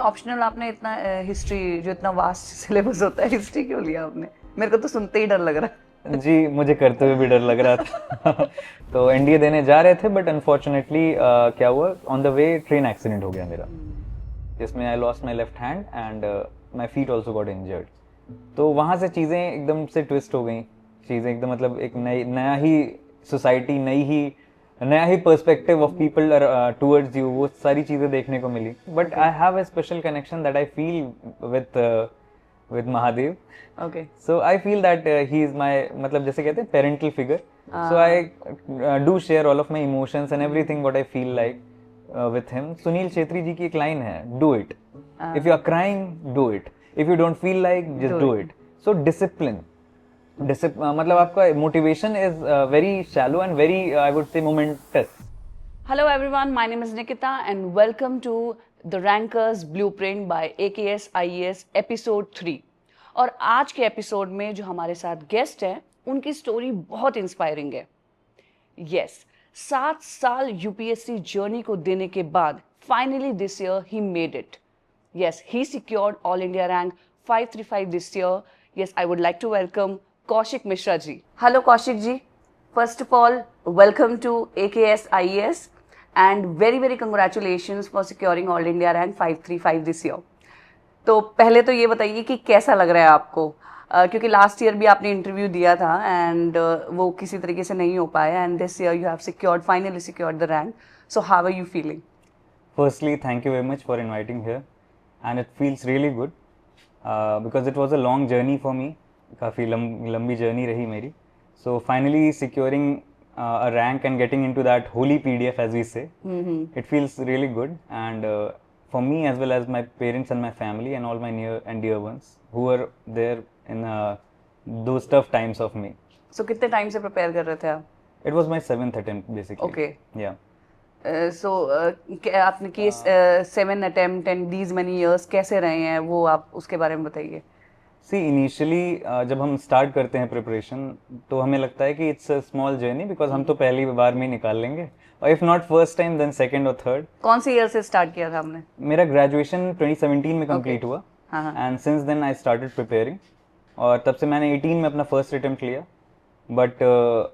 Optional आपने इतना history, जो इतना वास्ट सिलेबस होता है, हिस्ट्री क्यों लिया आपने? मेरे को तो सुनते ही डर लग रहा है। जी, मुझे करते हुए भी डर लग रहा था। तो एनडीए देने जा रहे थे, बट अनफॉर्चुनेटली क्या हुआ, on the way train accident हो गया मेरा, जिसमें I lost my left hand and my feet also got injured. तो वहाँ से चीज़ें एकदम से ट्विस्ट हो गई, चीज़ें एकदम मतलब एक नया ही सोसाइटी, नया ही perspective of people towards you, वो सारी चीज़ें देखने को मिली। But I have a special connection that I feel with Mahadev. Okay. So I feel that he is my, मतलब जैसे कहते हैं parental figure. So I do share all of my emotions and everything what I feel like with him. Sunil Chhetri जी की एक line है, do it. If you are crying, do it. If you don't feel like, just do it. So discipline. मतलब आपका motivation is very shallow and very I would say momentous. Hello everyone, my name is Nikita and welcome to the Rankers Blueprint by AKS IES episode 3. और आज के episode में जो हमारे साथ guest हैं, उनकी स्टोरी बहुत इंस्पायरिंग है। यस, 7 साल यूपीएससी जर्नी को देने के बाद finally this year he made it. Yes, he secured all India rank 535 this year. Yes, I would like to welcome Kaushik Mishra ji. Hello Kaushik ji, first of all welcome to AKS IES and very congratulations for securing all India rank 535 this year. तो पहले तो ये बताइए कि कैसा लग रहा है आपको, क्योंकि लास्ट ईयर भी आपने इंटरव्यू दिया था एंड वो किसी तरीके से नहीं हो पाया, and this year you have secured, finally secured the rank. So how are you feeling? Firstly, thank you very much for inviting here, and it feels really good because it was a long journey for me. काफ़ी लंबी journey रही मेरी. So finally securing a rank and getting into that holy PDF, as we say, it feels really good. And for me as well as my parents and my family and all my near and dear ones who were there in those tough times of me. So कितने time से prepare कर रहे थे आप? It was my 7th attempt basically. Okay. Yeah. So आपने किए 7 attempt and these many years कैसे रहे हैं, वो आप उसके बारे में बताइए. सी इनिशियली जब हम स्टार्ट करते हैं प्रिपरेशन, तो हमें लगता है कि it's a small journey because हम तो पहली बार में ही निकाल लेंगे, और if not first time then second और थर्ड. कौन से ईयर से स्टार्ट किया था आपने? मेरा ग्रेजुएशन 2017 में कंप्लीट हुआ, and since then I started preparing, और तब से मैंने 18 में अपना फर्स्ट अटेम्प्ट लिया, but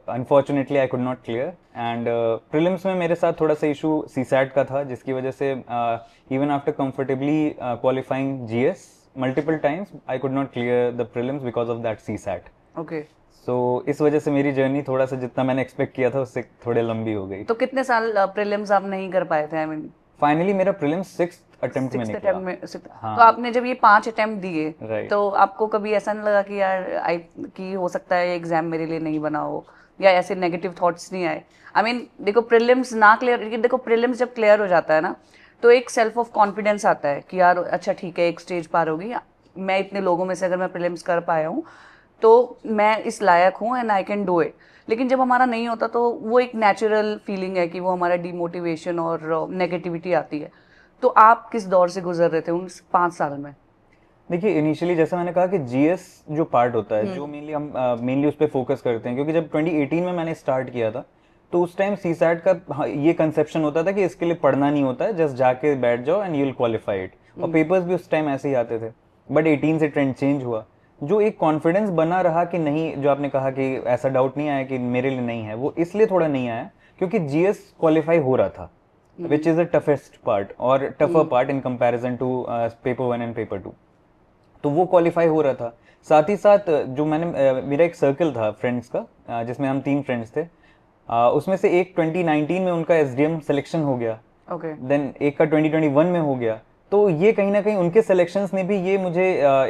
unfortunately I could not clear. And prelims में मेरे साथ थोड़ा सा इशू सीसैट का था, जिसकी वजह से even after comfortably qualifying GS multiple times I could not clear the prelims because of that CSAT. Okay. So इस वजह से मेरी जर्नी थोड़ा सा जितना मैंने एक्सपेक्ट किया था उससे थोड़े लंबी हो गई. तो कितने साल प्रीलिम्स आप नहीं कर पाए थे? आई मीन फाइनली मेरा प्रीलिम्स 6th अटेम्प्ट में निकला. हाँ. तो आपने जब ये 5 अटेम्प्ट दिए, right. तो आपको कभी ऐसा नहीं लगा कि यार कि हो सकता है ये एग्जाम मेरे लिए नहीं बना हो, या ऐसे नेगेटिव थॉट्स नहीं आए? आई मीन देखो, प्रीलिम्स ना क्लियर, देखो प्रीलिम्स जब क्लियर हो जाता है ना, तो एक सेल्फ ऑफ कॉन्फिडेंस आता है कि यार अच्छा ठीक है, एक स्टेज पार होगी, मैं इतने लोगों में से अगर मैं प्रीलिम्स कर पाया हूँ तो मैं इस लायक हूँ and I can do it. लेकिन जब हमारा नहीं होता तो वो एक नेचुरल फीलिंग है कि वो हमारा डीमोटिवेशन और नेगेटिविटी आती है. तो आप किस दौर से गुजर रहे थे उन 5 साल में? देखिए इनिशियली जैसा मैंने कहा कि GS जो पार्ट होता है, जो मेनली हम मेनली उस पर फोकस करते हैं, क्योंकि जब 2018 में मैंने स्टार्ट किया था तो उस टाइम CSAT का ये कंसेप्शन होता था कि इसके लिए पढ़ना नहीं होता है, जस्ट जाके बैठ जाओ and you will qualify it, और पेपर्स भी उस टाइम ऐसे ही आते थे. बट 18 से ट्रेंड चेंज हुआ, जो एक कॉन्फिडेंस बना रहा कि नहीं, जो आपने कहा कि ऐसा डाउट नहीं आया कि मेरे लिए नहीं है, वो इसलिए थोड़ा नहीं आया क्योंकि GS क्वालिफाई हो रहा था, which is the toughest part और tougher part in comparison to paper 1 and paper 2. तो वो क्वालिफाई हो रहा था. साथ ही साथ जो मेरा एक सर्कल था फ्रेंड्स का, जिसमें हम 3 फ्रेंड्स थे, उसमें से एक 2019 में उनका SDM सिलेक्शन हो गया, देन एक का 2021 में हो गया. तो ये कहीं ना कहीं उनके सिलेक्शंस ने भी ये मुझे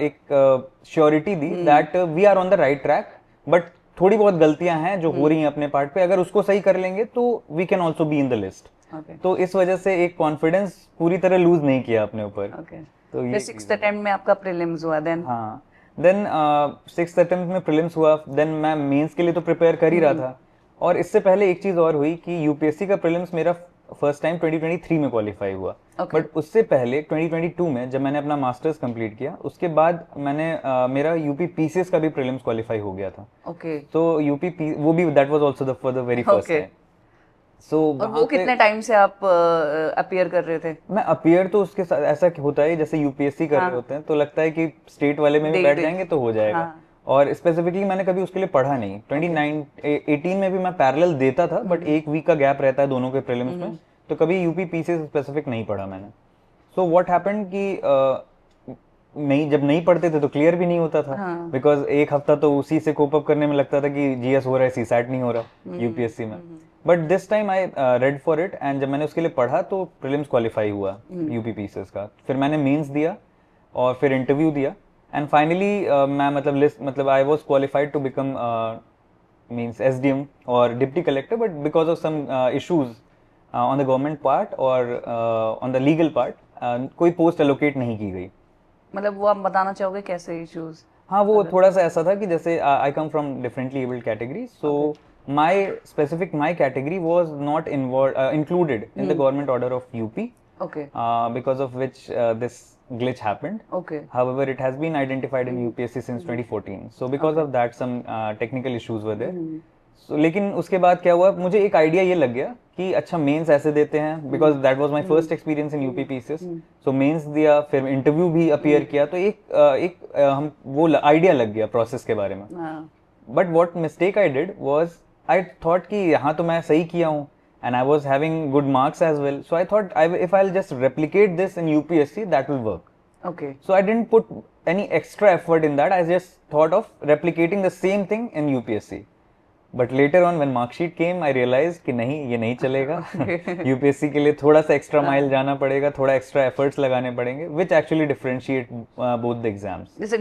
एक श्योरिटी दी that we are on the right track, but थोड़ी बहुत गलतियां हैं जो हो रही हैं अपने पार्ट पे, अगर उसको सही कर लेंगे तो we can also be in the list. तो इस वजह से एक कॉन्फिडेंस पूरी तरह लूज नहीं किया अपने ऊपर. तो ये 6th अटेम्प्ट में आपका प्रीलिम्स हुआ, देन हाँ, देन 6th अटेम्प्ट में प्रीलिम्स हुआ, देन मैं मेंस के लिए तो प्रिपेयर कर ही रहा था. और इससे पहले एक चीज और हुई कि यूपीएससी का प्रीलिम्स मेरा फर्स्ट टाइम 2023 में क्वालिफाई हुआ. बट उससे पहले 2022 में जब मैंने अपना मास्टर्स कंप्लीट किया, उसके बाद मैंने मेरा यूपी पीसीएस का भी प्रीलिम्स क्वालिफाई हो गया था. तो यूपी वो भी that was also for the very first time. और वो कितने टाइम से आप अपीयर कर रहे थे? मैं अपीयर तो उसके साथ ऐसा होता है जैसे यूपीएससी कर रहे होते हैं तो लगता है कि स्टेट वाले में भी बैठ जाएंगे तो हो जाएगा। और स्पेसिफिकली मैंने कभी उसके लिए पढ़ा नहीं। 2018 में भी मैं पैरेलल देता था, बट एक वीक का गैप रहता है दोनों के प्रीलिम्स में, तो कभी यूपी पीसीएस स्पेसिफिक नहीं पढ़ा मैंने। सो व्हाट हैपेंड कि नहीं, जब नहीं पढ़ते थे तो क्लियर भी नहीं होता था, बिकॉज एक हफ्ता तो उसी से कोप अप करने में लगता था कि जीएस हो रहा है, सीसैट नहीं हो रहा यूपीएससी में। But this time I read for it, and जब मैंने उसके लिए पढ़ा तो प्रीलिम्स क्वालिफाई हुआ यूपी पीसीएस का। फिर मैंने मेंस दिया और फिर इंटरव्यू दिया, एंड फाइनली मैं मतलब I was qualified to become means SDM और deputy collector, but because of some issues on the government part और ऑन द लीगल पार्ट कोई पोस्ट एलोकेट नहीं की गई। मतलब वो आप बताना चाहोगे कैसे इश्यूज? हाँ, वो थोड़ा सा ऐसा था कि जैसे I come from differently abled category, so my category was not included in the government order of UP, because of which this glitch happened. However, it has been identified in UPSC since 2014, so because of that some technical issues were there. So लेकिन उसके बाद क्या हुआ, मुझे एक idea ये लग गया कि अच्छा मेंस ऐसे देते हैं, because that was my first experience in UP PCS. so mains दिया, फिर इंटरव्यू भी अपीयर किया, तो हम वो आइडिया लग गया प्रोसेस के बारे में। But what mistake I did was, I thought कि यहाँ तो मैं सही किया हूँ, and I was having good marks as well. So I thought if I'll just replicate this in UPSC, that will work. So I didn't put any extra effort in that. I just thought of replicating the same thing in UPSC. But later on when mark sheet came, I realized कि नहीं, ये नहीं चलेगा। UPSC के लिए थोड़ा सा extra mile जाना पड़ेगा, थोड़ा extra efforts लगाने पड़ेंगे, which actually differentiate both the exams. जैसे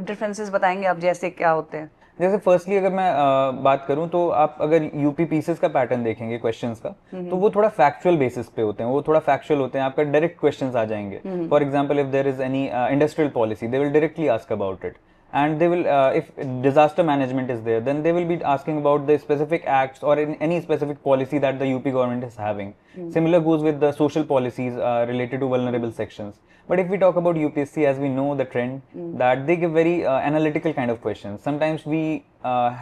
differences बताएंगे आप, जैसे क्या होते हैं? जैसे फर्स्टली अगर मैं बात करूं तो आप अगर यूपी पीसीएस का पैटर्न देखेंगे क्वेश्चंस का, तो वो थोड़ा फैक्चुअल बेसिस पे होते हैं, वो थोड़ा फैक्चुअल होते हैं, आपका डायरेक्ट क्वेश्चंस आ जाएंगे। For example, if there is any industrial policy, they will directly ask about it, and they will if disaster management is there, then they will be asking about the specific acts or any specific policy that the UP government is having. Similar goes with the social policies related to vulnerable sections. But if we talk about UPSC, as we know the trend that they give very analytical kind of questions. Sometimes we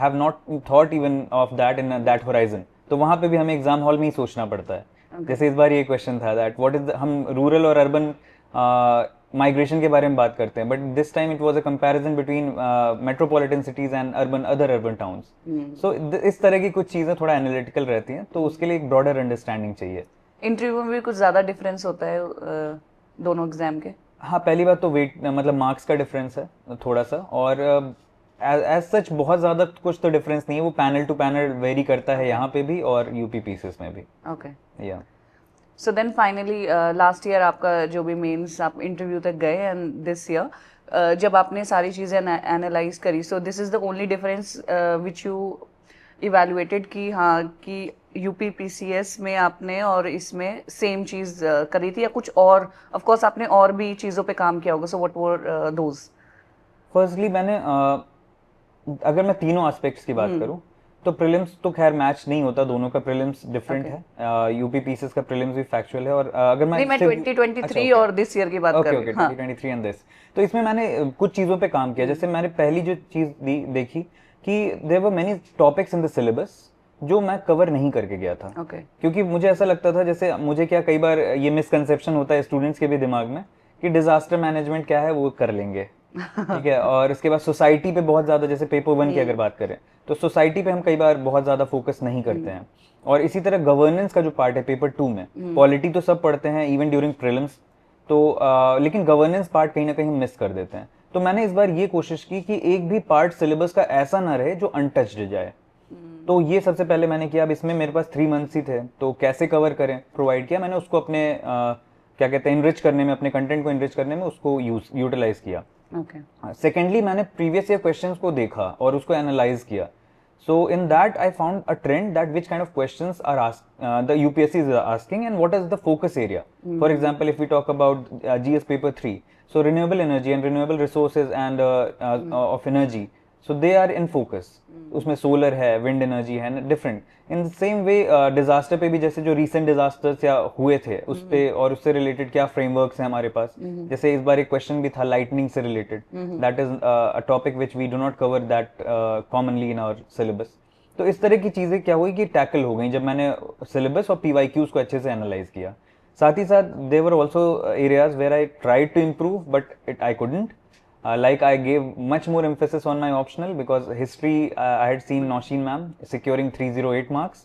have not thought even of that in that horizon. तो वहाँ पे भी हमें exam hall में ही सोचना पड़ता है। जैसे इस बार ये क्वेश्चन था दैट व्हाट इज, हम रूरल और अर्बन माइग्रेशन के बारे में बात करते हैं, but this time it was a comparison between metropolitan cities and other urban towns. So इस तरह की कुछ चीजें थोड़ा एनालिटिकल रहती हैं, तो उसके लिए एक ब्रॉडर अंडरस्टैंडिंग चाहिए। इंटरव्यू में भी कुछ ज्यादा डिफरेंस होता है दोनों एग्जाम के? हाँ, पहली बात तो वेट मतलब मार्क्स का डिफरेंस है थोड़ा सा, और एज सच बहुत ज्यादा कुछ तो डिफरेंस नहीं है, वो पैनल टू पैनल वेरी करता है यहाँ पे भी और यूपी पीसीएस में भी। या so then finally last year आपका जो भी मेंस आप इंटरव्यू तक गए, एंड दिस ईयर जब आपने सारी चीज़ें एनालाइज करी, सो this is the only difference which you evaluated कि हाँ कि यूपी पीसीएस में आपने और इसमें सेम चीज़ करी थी, या कुछ और? ऑफ कोर्स आपने और भी चीज़ों पे काम किया होगा, so what were those? Firstly मैंने अगर मैं तीनों एस्पेक्ट्स की बात करूं तो प्रीलिम्स तो खैर मैच नहीं होता, दोनों का प्रीलिम्स डिफरेंट है। यूपी पीसीएस का प्रीलिम्स भी फैक्चुअल है, और अगर मैं 2023 और दिस ईयर की बात कर रही हूं। 2023 एंड दिस, तो इसमें मैंने कुछ चीजों पे काम किया। जैसे मैंने पहली जो चीज देखी कि there were many topics in the syllabus जो मैं कवर नहीं करके गया था। क्योंकि मुझे ऐसा लगता था, जैसे मुझे क्या कई बार ये मिसकंसेप्शन होता है स्टूडेंट्स के भी दिमाग में कि डिजास्टर मैनेजमेंट क्या है वो कर लेंगे, ठीक है, और इसके बाद सोसाइटी पे बहुत ज्यादा, जैसे पेपर 1 की अगर बात करें तो सोसाइटी पे हम कई बार बहुत ज्यादा फोकस नहीं करते हैं। और इसी तरह गवर्नेंस का जो पार्ट है पेपर 2 में, पॉलिटी तो सब पढ़ते हैं इवन ड्यूरिंग प्रीलिम्स, तो लेकिन गवर्नेंस पार्ट कहीं ना कहीं मिस कर देते हैं। तो मैंने इस बार ये कोशिश की कि एक भी पार्ट सिलेबस का ऐसा ना रहे जो अनटच्ड जाए। तो ये सबसे पहले मैंने किया। अब इसमें मेरे पास 3 मंथ्स ही थे, तो कैसे कवर करें प्रोवाइड किया मैंने उसको, अपने क्या कहते हैं इनरिच करने में, अपने कंटेंट को इनरिच करने में उसको यूटिलाइज किया। सेकेंडली मैंने प्रीवियस ईयर क्वेश्चंस को देखा और उसको एनालाइज किया। So in that I found a trend that which kind of questions are asked, the UPSC is asking, and what is the focus area. For example, if we talk about GS paper 3, so renewable energy and renewable resources and of energy, so they are in focus. उसमें solar है, wind energy है, different. In the same way, disaster पे भी जैसे जो recent disasters या हुए थे उस पे और उससे related क्या frameworks हैं हमारे पास। जैसे इस बार एक question भी था lightning से related. That is a topic which we do not cover that commonly in our syllabus. तो इस तरह की चीज़ें क्या हुई कि टैकल हो गई जब मैंने सिलेबस और PYQs को अच्छे से एनालाइज किया। साथ ही साथ there were also areas where I tried to improve but it I couldn't. Like I gave much more emphasis on my optional because history I had seen Noshin ma'am securing 308 marks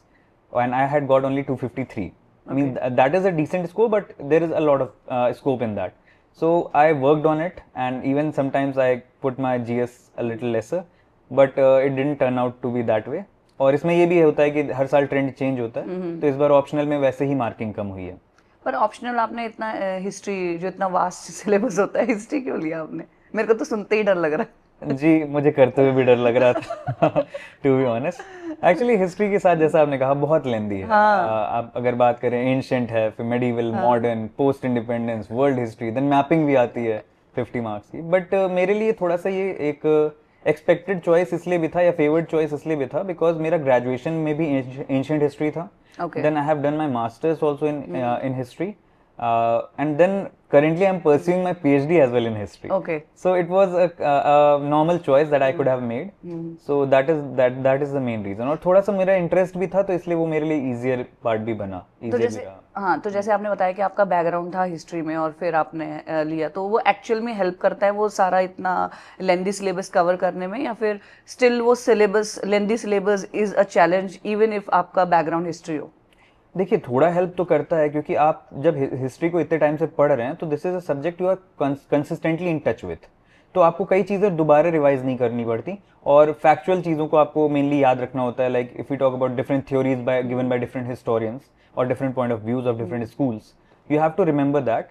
and I had got only 253. I mean that is a decent score, but there is a lot of scope in that. So I worked on it and even sometimes I put my GS a little lesser, but it didn't turn out to be that way. और इसमें ये भी होता है कि हर साल trend change होता है, तो इस बार ऑप्शनल में वैसे ही मार्किंग कम हुई है। पर ऑप्शनल आपने इतना हिस्ट्री जो इतना वास्ट सिलेबस होता है, हिस्ट्री क्यों लिया आपने? मेरे को तो सुनते ही डर लग रहा है। जी, मुझे करते हुए भी डर लग रहा था to be honest. Actually history के साथ जैसा आपने कहा बहुत लेंदी है। आप अगर बात करें एंशिएंट है, फिर medieval, modern, post independence, world history, then mapping भी आती है 50 मार्क्स की। बट मेरे लिए थोड़ा सा ये एक एक्सपेक्टेड चॉइस इसलिए भी था या फेवर्ड चॉइस इसलिए भी था बिकॉज मेरा ग्रेजुएशन में भी एंशिएंट हिस्ट्री था। Then I have done my masters also in history and then currently I'm pursuing my PhD as well in history. Okay. So it was a normal choice that I could have made. So that is the main reason. और थोड़ा सा मेरा interest भी था तो इसलिए वो मेरे लिए easier part भी बना। तो जैसे हाँ, तो जैसे आपने बताया कि आपका बैकग्राउंड था हिस्ट्री में और फिर आपने लिया, तो वो एक्चुअल में हेल्प करता है वो सारा इतना लेंदी सिलेबस कवर करने में, या फिर स्टिल वो syllabus lengthy syllabus is a challenge even if आपका बैकग्राउंड हिस्ट्री हो? देखिए, थोड़ा हेल्प तो करता है क्योंकि आप जब हिस्ट्री को इतने टाइम से पढ़ रहे हैं तो this is a subject you are consistently in touch with, तो आपको कई चीज़ें दोबारा रिवाइज नहीं करनी पड़ती और फैक्चुअल चीज़ों को आपको मेनली याद रखना होता है। Like if you talk about different theories given by different historians और different point of views of different schools, you have to remember that.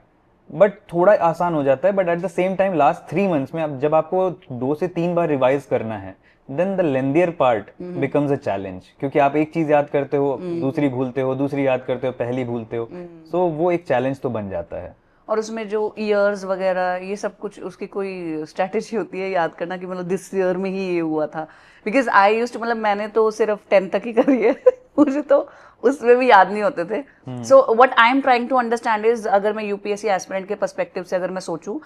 But थोड़ा आसान हो जाता है, but at the same time last 3 months में जब आपको 2 से 3 बार रिवाइज करना है, then the lengthier part becomes a challenge, क्योंकि आप एक चीज याद करते हो, दूसरी भूलते हो, दूसरी याद करते हो, पहली भूलते हो, सो वो एक चैलेंज तो बन जाता है। और उसमें जो ईयर्स वगैरह ये सब कुछ उसकी कोई स्ट्रेटेजी होती है याद करना कि मतलब दिस ईयर में ही ये हुआ था? बिकॉज आई यूज्ड टू, मतलब मैंने तो सिर्फ 10th तक ही करी है मुझे तो उसमें भी याद नहीं होते थे। So what I am trying to understand is, अगर मैं यूपीएससी एस्पिरेंट के पर्सपेक्टिव से अगर मैं सोचूं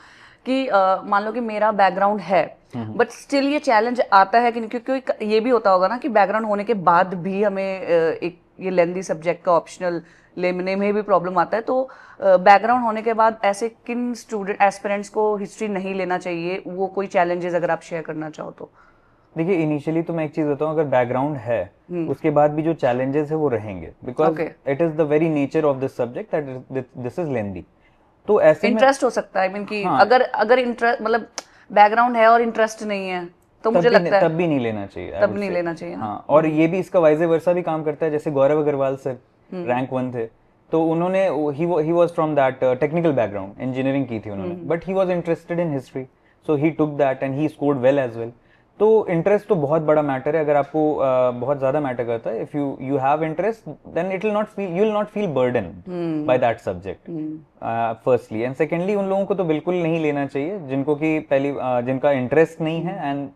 कि मान लो कि मेरा बैकग्राउंड है बट स्टिल ये चैलेंज आता है कि क्योंकि ये भी होता होगा ना कि बैकग्राउंड होने के बाद भी हमें एक ये लेंदी सब्जेक्ट का ऑप्शनल लेने में भी प्रॉब्लम आता है, तो बैकग्राउंड होने के बाद ऐसे किन स्टूडेंट एस्पिरेंट्स को हिस्ट्री नहीं लेना चाहिए? वो कोई चैलेंजेस अगर आप शेयर करना चाहो तो। देखिए, इनिशियली तो मैं एक चीज बताऊं, अगर बैकग्राउंड है उसके बाद भी जो चैलेंजेस है वो रहेंगे because it is the very nature of this subject that this is lengthy. तो ऐसे इंटरेस्ट हो सकता है, आई मीन कि अगर इंटरेस्ट मतलब बैकग्राउंड है और इंटरेस्ट नहीं है तो मुझे लगता है तब भी नहीं लेना चाहिए, तब नहीं लेना चाहिए। हाँ, और ये भी इसका वाइजे वर्सा भी काम करता है। जैसे गौरव अग्रवाल सर रैंक 1 थे, तो उन्होंने he was from that technical background, engineering की थी उन्होंने, but he was interested in history, so he took that and he scored well as well. तो इंटरेस्ट तो बहुत बड़ा मैटर है, अगर आपको बहुत ज्यादा मैटर करता है। If you have interest then it you will not feel burden by that subject firstly, and secondly उन लोगों को तो बिल्कुल नहीं लेना चाहिए जिनको कि जिनका इंटरेस्ट नहीं है एंड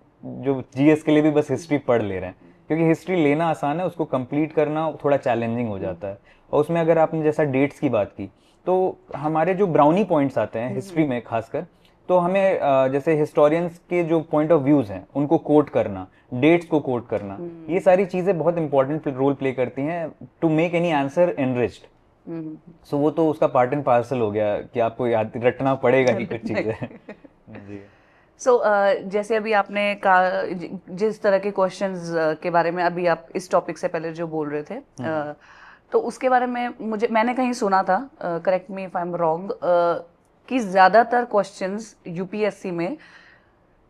जो जीएस के लिए भी बस हिस्ट्री पढ़ ले रहे हैं, क्योंकि हिस्ट्री लेना आसान है, उसको कंप्लीट करना थोड़ा चैलेंजिंग हो जाता है। और उसमें अगर आपने जैसा डेट्स की बात की, तो हमारे जो ब्राउनी पॉइंट्स आते हैं हिस्ट्री में खासकर, तो हमें जैसे हिस्टोरियंस के जो पॉइंट ऑफ व्यूज हैं उनको कोट करना, डेट्स को कोट करना, ये सारी चीजें बहुत इंपॉर्टेंट रोल प्ले करती हैं to make any answer enriched. So वो तो उसका पार्ट एंड पार्सल हो गया कि आपको याद रटना पड़ेगा ही कुछ चीजें। जी। सो जैसे अभी आपने कहा जिस तरह के क्वेश्चंस के बारे में अभी आप इस टॉपिक से पहले जो बोल रहे थे, तो उसके बारे में मैंने कहीं सुना था, correct me if I am wrong, कि ज़्यादातर क्वेश्चंस यूपीएससी में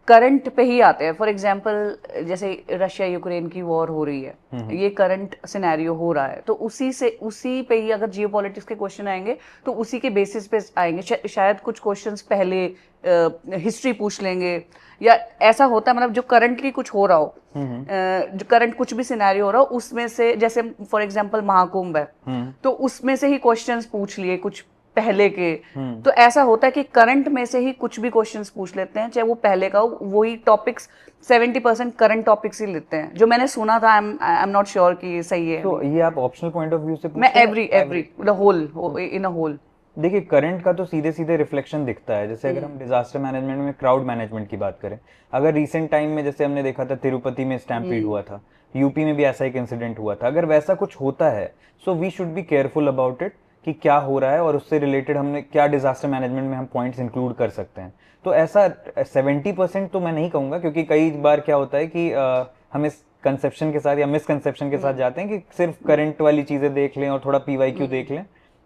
करंट पे ही आते हैं। फॉर एग्जांपल जैसे रशिया यूक्रेन की वॉर हो रही है, ये करंट सिनेरियो हो रहा है, तो उसी पे ही अगर जियोपॉलिटिक्स के क्वेश्चन आएंगे तो उसी के बेसिस पे आएंगे। शायद कुछ क्वेश्चंस पहले हिस्ट्री पूछ लेंगे, या ऐसा होता है मतलब जो करंटली कुछ हो रहा हो, जो करंट कुछ भी सिनेरियो हो रहा हो उसमें से, जैसे फॉर एग्जांपल महाकुंभ है, तो उसमें से ही क्वेश्चंस पूछ लिए कुछ पहले के। तो ऐसा होता है कि करंट में से ही कुछ भी क्वेश्चंस पूछ लेते हैं, चाहे वो पहले का हो, वही टॉपिक्स 70% करंट टॉपिक्स ही लेते हैं, जो मैंने सुना था। आई एम नॉट श्योर कि सही है। तो ये आप ऑप्शनल पॉइंट ऑफ व्यू से मैं every the whole in a whole. देखिए करंट का तो सीधे सीधे रिफ्लेक्शन दिखता है, जैसे अगर हम डिजास्टर मैनेजमेंट में क्राउड मैनेजमेंट की बात करें, अगर रिसेंट टाइम में जैसे हमने देखा था तिरुपति में स्टैम्पीड हुआ था, यूपी में भी ऐसा एक इंसिडेंट हुआ था, अगर वैसा कुछ होता है so we should be careful about it कि क्या हो रहा है और उससे रिलेटेड हमने क्या डिजास्टर मैनेजमेंट में हम पॉइंट्स इंक्लूड कर सकते हैं। तो ऐसा 70% तो मैं नहीं कहूँगा, क्योंकि कई बार क्या होता है कि हम इस कंसेप्शन के साथ या मिसकंसेप्शन के साथ जाते हैं कि सिर्फ करंट वाली चीज़ें देख लें और थोड़ा पीवाईक्यू देख लें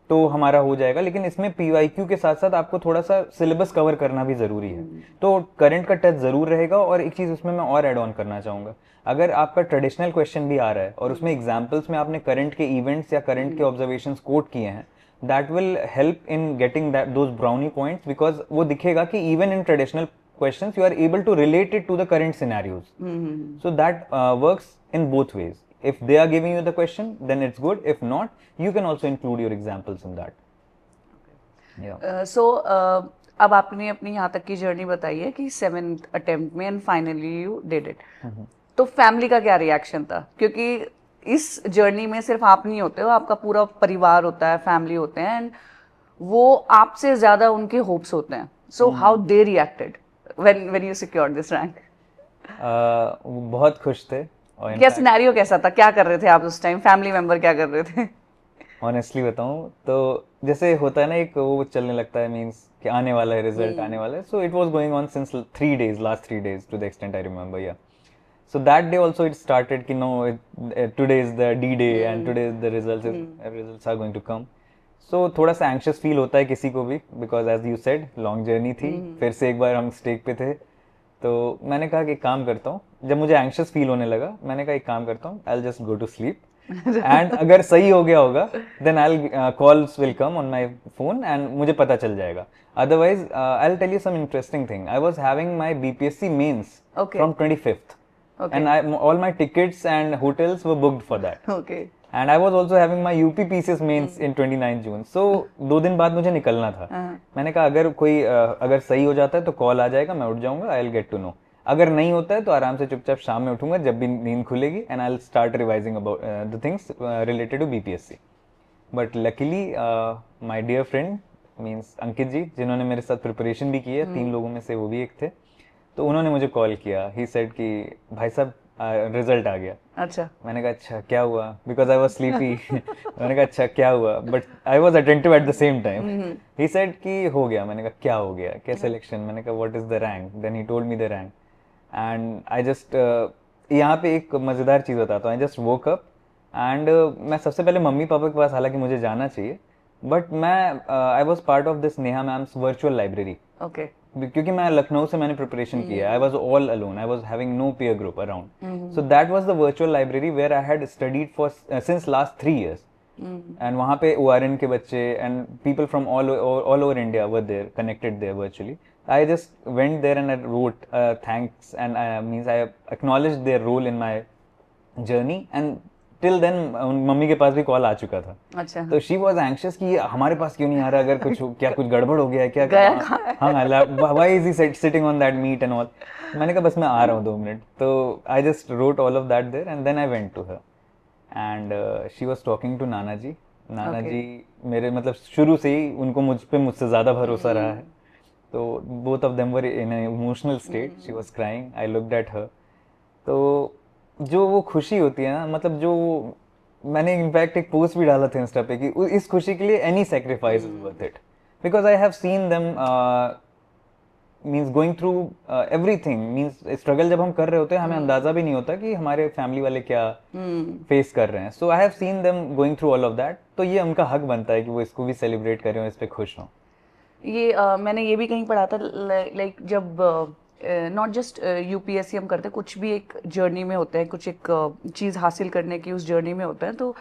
तो हमारा हो जाएगा, लेकिन इसमें पीवाईक्यू के साथ साथ आपको थोड़ा सा सिलेबस कवर करना भी जरूरी है। तो करंट का टच जरूर रहेगा। और एक चीज उसमें मैं और ऐड ऑन करना चाहूंगा, अगर आपका ट्रेडिशनल क्वेश्चन भी आ रहा है और उसमें एग्जाम्पल्स में आपने करंट के इवेंट्स या करंट के ऑब्जर्वेशंस कोट किए हैं, that will help in getting those brownie points, because वो दिखेगा कि even in traditional questions you are able to relate it to the current scenarios. So that works in both ways. If they are giving you the question, then it's good. If not, you can also include your examples in that. So अब आपने अपनी यहाँ तक की journey बताई है कि 7th attempt में and finally you did it, तो फैमिली का क्या रिएक्शन था? क्योंकि इस जर्नी में सिर्फ आप नहीं होते हो, आपका पूरा परिवार होता है, फैमिली होते हैं, एंड वो आपसे ज्यादा उनके होप्स होते हैं. So how they reacted when you secured this rank? वो बहुत खुश थे। और क्या सिनेरियो कैसा था, क्या कर रहे थे आप उस टाइम, फैमिली मेंबर क्या कर रहे थे? ऑनेस्टली बताऊं तो जैसे होता है ना, एक वो चलने लगता है, मींस कि आने वाला है, रिजल्ट आने वाला है। So it was going on since 3 days, last 3 days to the extent I remember. या so that day also it started कि no, today is the D day and today the results are going to come. So थोड़ा सा anxious feel होता है किसी को भी, because as you said long journey थी। फिर से एक बार हम स्टेक पे थे, तो मैंने कहा कि एक काम करता हूँ, जब मुझे एंग्शियस फील होने लगा मैंने कहा एक काम करता हूँ, I will just go to sleep and अगर सही हो गया होगा then I calls will come on my phone and मुझे पता चल जाएगा। Otherwise I will tell you some interesting thing. I was having my BPSC mains from 25th and all my tickets and hotels were booked for that. Okay. And I was also having my UP PCS mains in 29 June. So 2 दिन बाद मुझे निकलना था। मैंने कहा अगर सही हो जाता है तो कॉल आ जाएगा, मैं उठ जाऊंगा, I will get to know. अगर नहीं होता है तो आराम से चुपचाप शाम में उठूंगा जब भी नींद खुलेगी, and I will start revising about the things related to BPSC. But luckily my dear friend means Ankit ji, जिन्होंने मेरे साथ प्रिपरेशन भी की है, 3 लोगों में से वो भी एक थे, तो उन्होंने मुझे कॉल किया। ही सेड कि भाई साहब रिजल्ट आ गया। अच्छा। मैंने कहा अच्छा क्या हुआ, बिकॉज आई वाज स्लीपी। मैंने कहा अच्छा क्या हुआ, but I was attentive eight the same time. He said कि हो गया। मैंने कहा क्या हो गया, क्या सिलेक्शन? मैंने कहा what is the rank? Then he told me the rank and I just, यहाँ पे एक मजेदार चीज बताता हूँ। I just woke up and मैं सबसे पहले मम्मी पापा के पास, हालांकि मुझे जाना चाहिए, बट मैं I was part of this Neha ma'am's virtual library. Okay. क्योंकि मैं लखनऊ से मैंने प्रिपरेशन किया, I was all alone, I was having no peer group around. So that was the virtual library where I had studied for since last 3 years। And वहाँ पे ORN के बच्चे and people from all over India were there, connected there virtually. I just went there and I wrote thanks and I acknowledged their role in my journey, and till then mummy के पास भी call आ चुका था। अच्छा। तो she was anxious कि हमारे पास क्यों नहीं आ रहा, अगर क्या कुछ गड़बड़ हो गया है क्या? हाँ, why is he sitting on that meet and all? मैंने कहा बस मैं आ रहा हूँ 2 मिनट। तो I just wrote all of that there and then I went to her and she was talking to नाना जी। नाना जी मेरे मतलब शुरू से ही उनको मुझसे ज़्यादा भरोसा रहा है। तो both of them were in an emotional state. She was crying. I looked at her. तो जो वो खुशी होती है ना, मतलब जो मैंने इनफैक्ट एक पोस्ट भी डाला था इंस्टा पे कि इस खुशी के लिए any sacrifice is worth it, because I have seen them means going through everything. Means struggle जब हम कर रहे होते हैं हमें अंदाजा भी नहीं होता कि हमारे फैमिली वाले क्या फेस कर रहे हैं। So I have seen them going through all of that. तो ये उनका हक बनता है कि वो इसको भी सेलिब्रेट करें और इस पर खुश हों। ये मैंने ये भी कहीं पढ़ा था, लाइक जब नॉट जस्ट यूपीएससी हम करते हैं, कुछ भी एक जर्नी में होते हैं, कुछ एक चीज़ हासिल करने की उस जर्नी में होते हैं, तो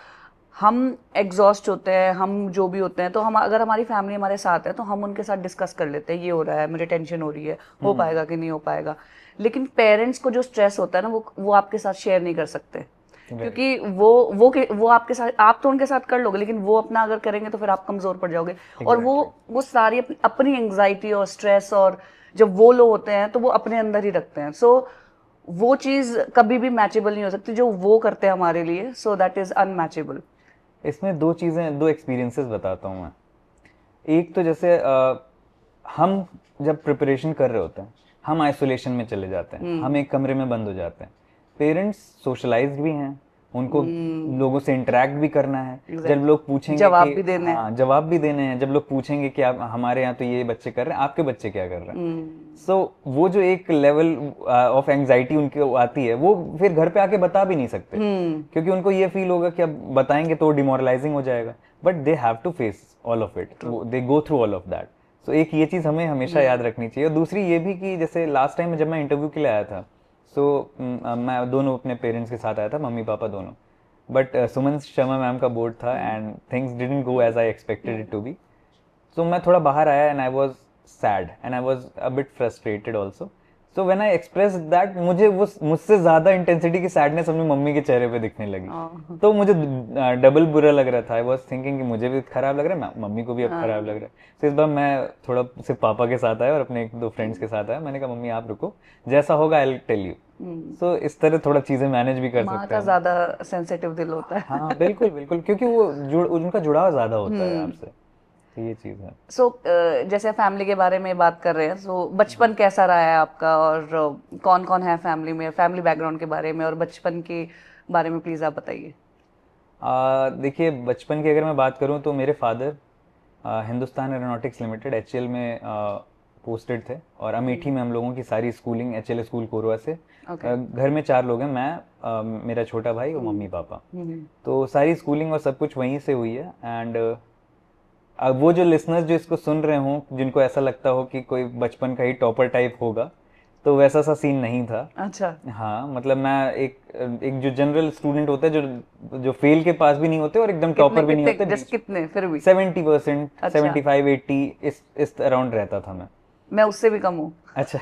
हम एग्जॉस्ट होते हैं, हम जो भी होते हैं, तो हम अगर हमारी फैमिली हमारे साथ है तो हम उनके साथ डिस्कस कर लेते हैं, ये हो रहा है, मुझे टेंशन हो रही है, हो पाएगा कि नहीं हो पाएगा। लेकिन पेरेंट्स को जो स्ट्रेस होता है ना, वो आपके साथ शेयर नहीं कर सकते, क्योंकि वो आपके साथ, आप तो उनके साथ कर लोगे, लेकिन वो अपना अगर करेंगे तो फिर आप कमजोर पड़ जाओगे। और वो सारी अपनी एंग्जाइटी और स्ट्रेस, और जब वो लोग होते हैं तो वो अपने अंदर ही रखते हैं। सो वो चीज कभी भी मैचेबल नहीं हो सकती जो वो करते हैं हमारे लिए। So that is unmatchable. इसमें 2 एक्सपीरियंसेस बताता हूँ मैं। एक तो जैसे हम जब प्रिपरेशन कर रहे होते हैं, हम आइसोलेशन में चले जाते हैं, हम एक कमरे में बंद हो जाते हैं। पेरेंट्स सोशलाइज्ड भी हैं, उनको लोगों से इंटरेक्ट भी करना है। जब लोग पूछेंगे जवाब कि भी देने हाँ, जवाब भी देने हैं। जब लोग पूछेंगे कि आप हमारे यहाँ तो ये बच्चे कर रहे हैं, आपके बच्चे क्या कर रहे हैं, सो वो जो एक लेवल ऑफ एंग्जाइटी उनकी आती है, वो फिर घर पे आके बता भी नहीं सकते, क्योंकि उनको ये फील होगा कि अब बताएंगे तो डिमोरलाइजिंग हो जाएगा। But they have to face all of it, they go through all of that. So एक ये चीज़ हमें हमेशा याद रखनी चाहिए। और दूसरी ये भी कि जैसे लास्ट टाइम जब मैं इंटरव्यू के लिए आया था, सो मैं दोनों अपने पेरेंट्स के साथ आया था, मम्मी पापा दोनों। बट सुमन शर्मा मैम का बोर्ड था and things didn't go as I expected it to be. So मैं थोड़ा बाहर आया and I was sad and I was a bit frustrated also. So when I express that, मुझे वो मुझसे ज्यादा इंटेंसिटी की सैडनेस अपनी मम्मी के चेहरे पे दिखने लगी। तो मुझे डबल बुरा लग रहा था। आई वाज थिंकिंग कि मुझे भी खराब लग रहा है, मम्मी को भी अब खराब लग रहा है। तो इस बार मैं थोड़ा सिर्फ पापा के साथ आया और अपने एक दो फ्रेंड्स के साथ आया। मैंने कहा मम्मी आप रुको, जैसा होगा आई विल टेल यू। सो इस तरह थोड़ा चीजें मैनेज भी कर माँ सकते का हैं। ज्यादा सेंसिटिव दिल होता है। हाँ बिल्कुल बिल्कुल, क्योंकि वो उनका जुड़ाव ज्यादा होता है आपसे। तो ये चीज है। सो जैसे फैमिली के बारे में बात कर रहे हैं, सो बचपन कैसा रहा है आपका, और कौन कौन है फैमिली में, फैमिली बैकग्राउंड के बारे में और बचपन के बारे में प्लीज आप बताइए। देखिए, बचपन की अगर मैं बात करूं तो मेरे father Hindustan aeronautics limited HAL में पोस्टेड थे, और अमेठी में हम लोगों की सारी स्कूलिंग HAL स्कूल कोरवा से। घर में 4 लोग हैं, मैं, मेरा छोटा भाई और मम्मी पापा। तो सारी स्कूलिंग और सब कुछ वहीं से हुई है। एंड अब वो जो लिसनर्स जो इसको सुन रहे हों, जिनको ऐसा लगता हो कि कोई बचपन का ही टॉपर टाइप होगा, तो वैसा सा सीन नहीं था। अच्छा। हाँ, मतलब मैं एक जो जनरल स्टूडेंट होता है, जो फेल के पास भी नहीं होते और एकदम टॉपर भी नहीं होते, जस्ट कितने फिर भी 70%, अच्छा। 75-80 इस अराउंड रहता था मैं उससे भी कम हूँ। अच्छा।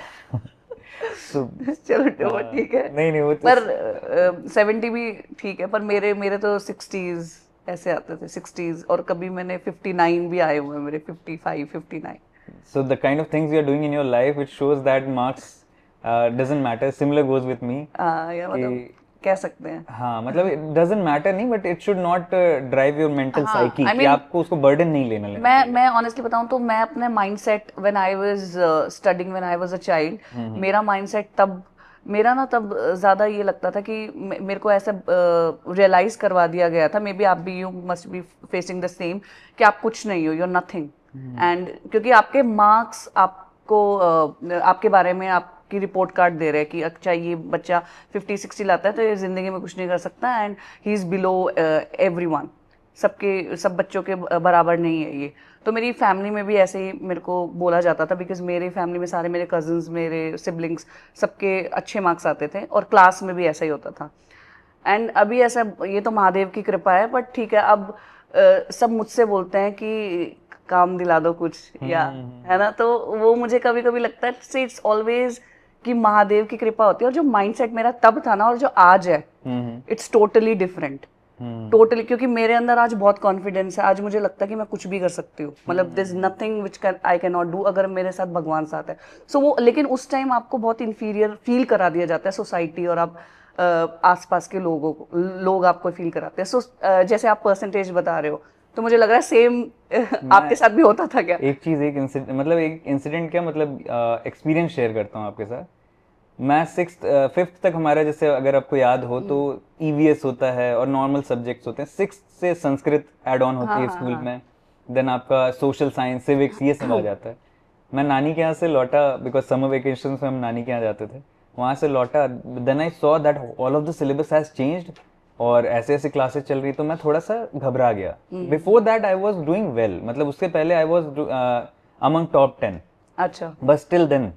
तो चलो वो ठीक है। नहीं वो तो पर 70 भी ठीक है, पर मेरे तो 60s ऐसे आते थे, 60s, और कभी मैंने 59 भी आए हुए हैं मेरे, 55, 59। so the kind of things you are doing in your life, it shows that marks doesn't matter. Similar goes with me या मतलब कह सकते हैं। हाँ, मतलब it doesn't matter नहीं, but it should not drive your mental psyche I कि mean, आपको उसको burden नहीं लेना मैं ऑनेस्टली बताऊं तो मैं अपने mindset when I was studying, when I was a child, मेरा माइंडसेट तब तब ज्यादा ये लगता था कि मेरे को ऐसा रियलाइज करवा दिया गया था, मे बी आप भी, you must be facing the same, कि आप कुछ नहीं हो, यू आर नथिंग। एंड क्योंकि आपके मार्क्स आपको आपके बारे में आपकी रिपोर्ट कार्ड दे रहे हैं कि अच्छा ये बच्चा 50-60 लाता है तो ये जिंदगी में कुछ नहीं कर सकता, and he is below everyone, सब बच्चों के बराबर नहीं है ये। तो मेरी फैमिली में भी ऐसे ही मेरे को बोला जाता था, बिकॉज मेरी फैमिली में सारे मेरे कजन्स, मेरे सिबलिंग्स, सबके अच्छे मार्क्स आते थे, और क्लास में भी ऐसा ही होता था। एंड अभी ऐसा, ये तो महादेव की कृपा है, बट ठीक है, अब सब मुझसे बोलते हैं कि काम दिला दो कुछ, या है ना, तो वो मुझे कभी कभी लगता है इट्स ऑलवेज कि महादेव की कृपा होती है। और जो माइंडसेट मेरा तब था ना और जो आज है, इट्स टोटली डिफरेंट, टोटली। क्योंकि मेरे अंदर आज बहुत कॉन्फिडेंस है, आज मुझे लगता है कि मैं कुछ भी कर सकती हूँ, मतलब this nothing which I can not do, अगर मेरे साथ भगवान साथ है। सो वो, लेकिन उस टाइम आपको बहुत इंफीरियर फील करा दिया जाता है सोसाइटी, और आप आसपास के लोग आपको फील कराते हैं। सो जैसे आप परसेंटेज बता रहे हो, तो मुझे लग रहा है सेम आपके साथ भी होता था क्या? एक इंसिडेंट क्या, मतलब एक्सपीरियंस शेयर करता हूँ आपके साथ। मैं 5th तक हमारा, जैसे अगर आपको याद हो तो EVS होता है और नॉर्मल सब्जेक्ट्स होते हैं। 6th से संस्कृत एड ऑन होती है स्कूल में, देन आपका सोशल साइंस, सिविक्स, ये सब आ जाता है। मैं नानी के यहाँ से लौटा, बिकॉज समर वेकेशन में हम नानी के यहाँ जाते थे, वहाँ से लौटा, then I saw that all of the syllabus has changed और ऐसे ऐसे क्लासेस चल रही, तो मैं थोड़ा सा घबरा गया। Before that I was doing well, मतलब उससे पहले आई वाज अमंग टॉप 10। अच्छा। बट स्टिल देन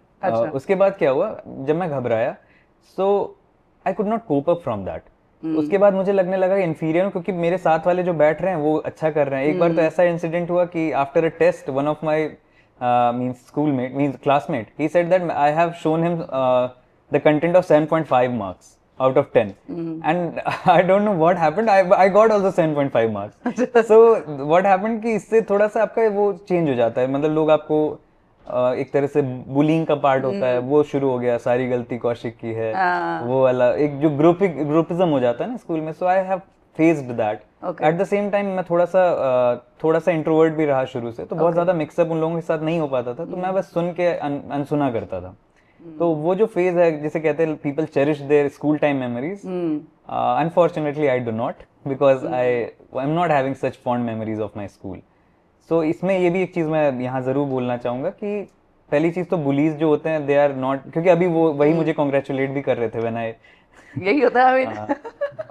उसके बाद क्या हुआ, जब मैं घबराया, so I could not cope up from that. उसके बाद मुझे लगने लगा इंफीरियर हूँ, क्योंकि मेरे साथ वाले जो बैठ रहे हैं वो अच्छा कर रहे हैं। एक बार तो ऐसा इंसिडेंट हुआ कि after a test, one of my means schoolmate, means classmate, he said that I have shown him the content of 7.5 marks out of 10, and I don't know what happened, I got also 7.5 marks. So what happened कि इससे थोड़ा सा आपका वो change हो जाता है, मतलब लोग आपको एक तरह से बुलिंग का पार्ट होता है वो शुरू हो गया, सारी गलती कौशिक की है, वो वाला एक जो ग्रुपिज्म हो जाता है ना स्कूल में। So I have faced that. Okay. At the same time मैं थोड़ा सा इंट्रोवर्ट भी रहा शुरू से, तो बहुत ज्यादा मिक्सअप उन लोगों के साथ नहीं हो पाता था, तो मैं बस सुन के अनसुना करता था। तो वो जो फेज है जिसे कहते हैं people cherish their school time memories, unfortunately I do not, because I am not having such fond memories of my school. So इसमें ये भी एक चीज मैं यहाँ जरूर बोलना चाहूंगा कि पहली चीज तो बुलीज जो होते हैं दे आर नॉट, क्योंकि अभी वो वही मुझे कॉन्ग्रेचुलेट भी कर रहे थे व्हेन आई यही होता है I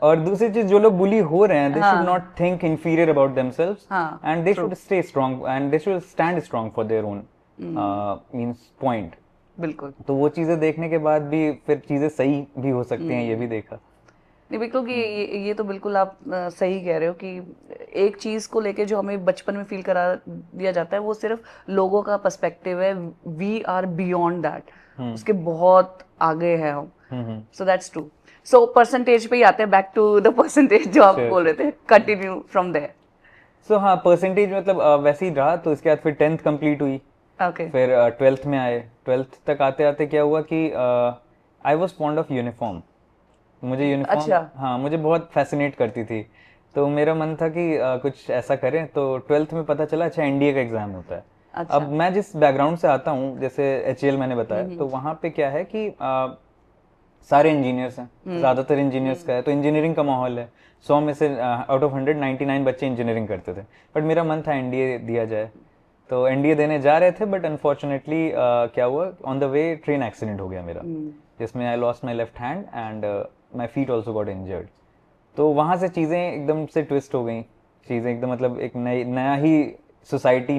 और दूसरी चीज, जो लोग बुली हो रहे हैं, दे शुड हाँ. Not think inferior about themselves, हाँ, and they should stay strong and they should stand strong for their own means point. बिल्कुल तो वो चीजें देखने के बाद भी फिर चीजें सही भी हो सकती हैं, ये भी देखा। नहीं बिल्कुल कि ये तो बिल्कुल आप सही कह रहे हो कि एक चीज को लेके जो हमें बचपन में फील करा दिया जाता है वो सिर्फ लोगों का पर्सपेक्टिव है, वी आर बियॉन्ड दैट, उसके बहुत आगे है हम। So that's true. So percentage पे ही आते हैं, बैक टू द परसेंटेज जो आप बोल रहे थे, कंटिन्यू फ्रॉम देयर। सो हाँ, परसेंटेज मतलब वैसे ही रहा, तो इसके बाद फिर 10th कंप्लीट हुई। ओके। फिर 12th में आए। 12th तक आते आते क्या हुआ कि I was fond of uniform. मुझे यूनिफॉर्म, अच्छा। हाँ, मुझे बहुत फैसिनेट करती थी, तो मेरा मन था कि कुछ ऐसा करें। तो 12th में पता चला अच्छा एनडीए का एग्जाम होता है। अच्छा। अब मैं जिस बैकग्राउंड से आता हूँ, जैसे एचएएल मैंने बताया, तो वहाँ पे क्या है कि सारे इंजीनियर्स हैं, ज्यादातर इंजीनियर्स का है, तो इंजीनियरिंग का माहौल है। 100 में से आउट ऑफ 199 बच्चे इंजीनियरिंग करते थे, बट मेरा मन था एनडीए दिया जाए। तो एनडीए देने जा रहे थे, बट अनफॉर्चुनेटली क्या हुआ, on the way train accident हो गया मेरा, जिसमें I lost my left hand and my feet also got injured. तो वहाँ से चीज़ें एकदम से ट्विस्ट हो गई, चीज़ें एकदम मतलब एक नया ही सोसाइटी,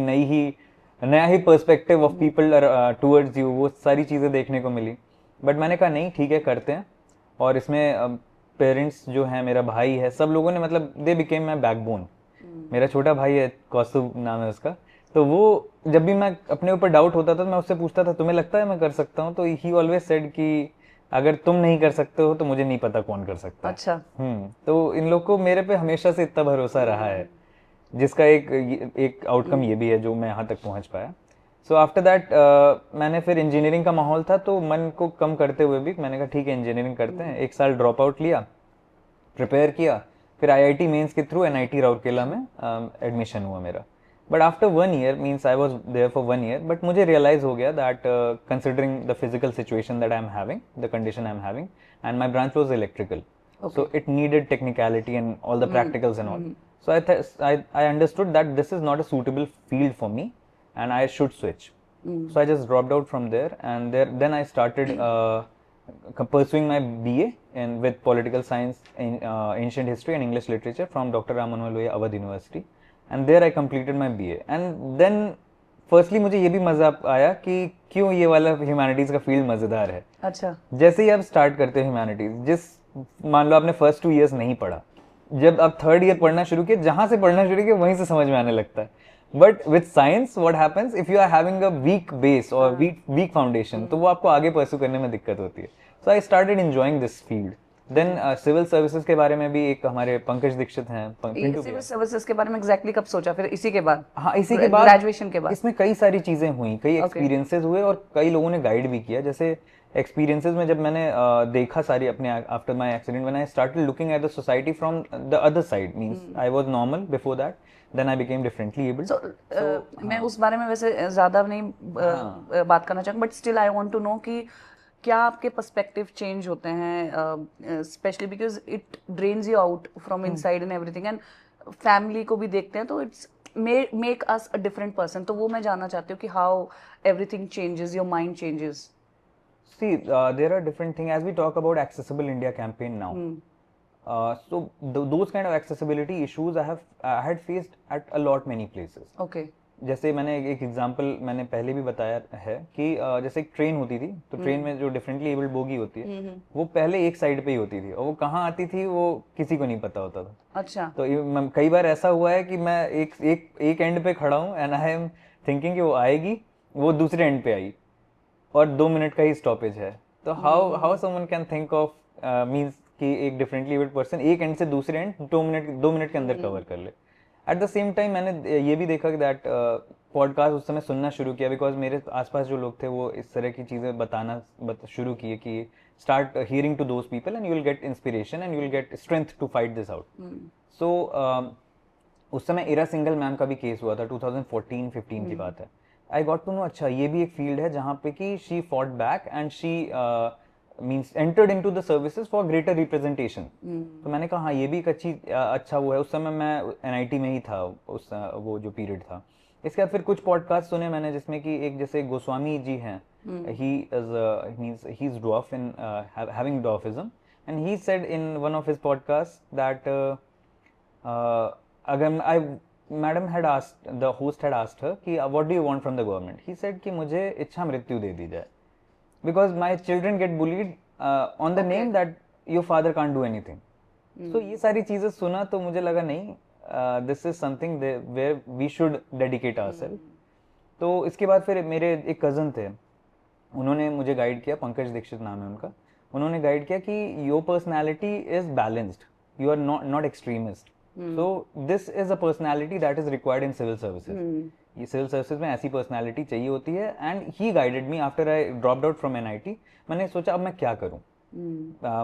नया ही perspective of people towards you, वो सारी चीज़ें देखने को मिली। बट मैंने कहा नहीं ठीक है, करते हैं। और इसमें पेरेंट्स जो हैं, मेरा भाई है, सब लोगों ने मतलब दे बिकेम माई बैकबोन। मेरा छोटा भाई है, कौस्तुभ नाम है उसका, तो वो जब भी मैं अपने ऊपर डाउट होता था तो मैं उससे पूछता था तुम्हें लगता है मैं कर सकता हूँ, तो ही ऑलवेज सेड कि अगर तुम नहीं कर सकते हो तो मुझे नहीं पता कौन कर सकता है। अच्छा। तो इन लोग को मेरे पे हमेशा से इतना भरोसा रहा है, जिसका एक आउटकम ये भी है जो मैं यहाँ तक पहुँच पाया। सो आफ्टर दैट मैंने फिर इंजीनियरिंग का माहौल था, तो मन को कम करते हुए भी मैंने कहा ठीक है इंजीनियरिंग करते हैं। 1 साल ड्रॉप आउट लिया, प्रिपेयर किया, फिर आईआईटी मेंस के थ्रू एनआईटी राउरकेला में एडमिशन हुआ मेरा। But after 1 year, means I was there for 1 year, but मुझे रियलाइज हो गया that considering the physical situation that I am having, the condition I am having, and my branch was electrical, so it needed technicality and all the practicals and all. So I understood that this is not a suitable field for me and I should switch. So I just dropped out from there, and then I started pursuing my BA with political science in ancient history and English literature from Dr. Ram Manohar Lohia Awadh University, and there I completed my BA. And then firstly मुझे ये भी मजा आया कि क्यों ये वाला humanities का फील्ड मजेदार है। हो जैसे ही आप स्टार्ट करते हो ह्यूमैनिटीज, मान लो आपने फर्स्ट 2 इयर्स नहीं पढ़ा, जब आप 3rd ईयर पढ़ना शुरू किए, जहां से पढ़ना शुरू किए वहीं से समझ में आने लगता है। But with science what happens, if you are having a weak base और वीक फाउंडेशन, तो वो आपको आगे परस्यू करने में दिक्कत होती है। So I started enjoying this field. Then civil services के बारे में भी एक हमारे पंकज दीक्षित हैं, सिविल सर्विसेज के बारे में एग्जैक्टली कब सोचा फिर? इसी के बाद? हाँ, इसी के बाद, ग्रेजुएशन के बाद। इसमें कई सारी चीजें हुई, कई एक्सपीरियंसेस हुए और कई लोगों ने गाइड भी किया। जैसे एक्सपीरियंसेस में जब मैंने देखा सारी अपने, after my accident when I started looking at the society from the other side, means I was normal before that, then I became differently abled. मैं उस बारे में वैसे ज्यादा नहीं बात करना चाहूँगा, but still I want to know कि क्या आपके पर्सपेक्टिव चेंज होते हैं, specially because it drains you out from inside and everything, and family को भी देखते हैं तो it's make us a different person. तो वो मैं जानना चाहती हूँ कि how everything changes, your mind changes. See, there are different things as we talk about Accessible India campaign now. So those kind of accessibility issues I had faced at a lot many places. Okay. जैसे मैंने एक example मैंने पहले भी बताया है कि जैसे एक ट्रेन होती थी, तो ट्रेन में जो डिफरेंटली एबल्ड बोगी होती है, वो पहले एक साइड पे ही होती थी और वो कहाँ आती थी वो किसी को नहीं पता होता था। अच्छा। तो कई बार ऐसा हुआ है कि मैं एक एंड पे खड़ा हूँ एंड आई एम थिंकिंग कि वो आएगी, वो दूसरे एंड पे आई और 2 मिनट का ही स्टॉपेज है। तो how someone can think of means कि एक डिफरेंटली एबल्ड पर्सन एक एंड से दूसरे एंड 2 मिनट के अंदर कवर कर ले। एट द सेम टाइम मैंने ये भी देखा कि दैट पॉडकास्ट उस समय सुनना शुरू किया, बिकॉज मेरे आसपास जो लोग थे वो इस तरह की चीज़ें बताना शुरू किए कि start hearing to those people and you will get inspiration and you will get strength to fight this out. So उस समय इरा सिंगल मैम का भी केस हुआ था, 2014-15 की बात है. आई गॉट टू नो अच्छा ये भी एक फील्ड है जहाँ पे कि she fought back and she means entered into the services for greater representation. तो मैंने कहा हाँ ये भी एक अच्छा वो है. उस समय मैं एनआईटी में ही था वो जो पीरियड था. इसके बाद फिर कुछ पॉडकास्ट सुने मैंने जिसमें कि एक जैसे गोस्वामी जी हैं, he is dwarf in having dwarfism, and he said in one of his podcasts that madam had asked, the host had asked her कि what do you want from the government. He said कि मुझे इच्छा मृत्यु दे दी जाए because my children get bullied on the name that your father can't do anything. So ये सारी चीजें सुना तो मुझे लगा नहीं, this is something where we should dedicate ourselves. तो इसके बाद फिर मेरे एक कजन थे, उन्होंने मुझे गाइड किया, पंकज दीक्षित नाम है उनका. उन्होंने गाइड किया कि your personality is balanced, you are not extremist. So this is a personality that is required in civil services. ये सिविल सर्विसेज में ऐसी पर्सनैलिटी चाहिए होती है. And he guided me after I dropped out from NIT. मैंने सोचा अब मैं क्या करूं.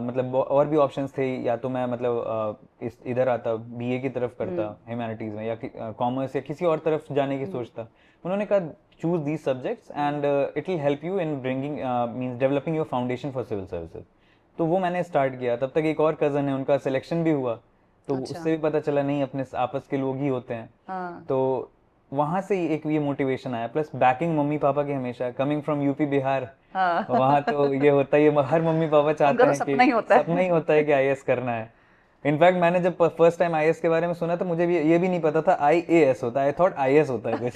मतलब और भी ऑप्शंस थे, या तो मैं मतलब इधर आता बीए की तरफ करता ह्यूमैनिटीज में, या कॉमर्स या किसी और तरफ जाने की सोचता. उन्होंने कहा choose these subjects and it will help you in bringing means developing your foundation for civil services. तो वो मैंने स्टार्ट किया. तब तक एक और कजन है, उनका सिलेक्शन भी हुआ, तो अच्छा. उससे भी पता चला नहीं अपने आपस के लोग ही होते हैं. तो वहां से एक ये मोटिवेशन आया, प्लस बैकिंग मम्मी पापा की हमेशा, कमिंग फ्रॉम यूपी बिहार, वहां तो ये होता है, हर मम्मी पापा चाहते हैं कि सपना ही होता है कि आईएएस करना है. इनफैक्ट मैंने जब फर्स्ट टाइम आईएएस के बारे में सुना तो मुझे भी ये भी नहीं पता था आईएएस होता है. आई थॉट आईएएस होता है कुछ.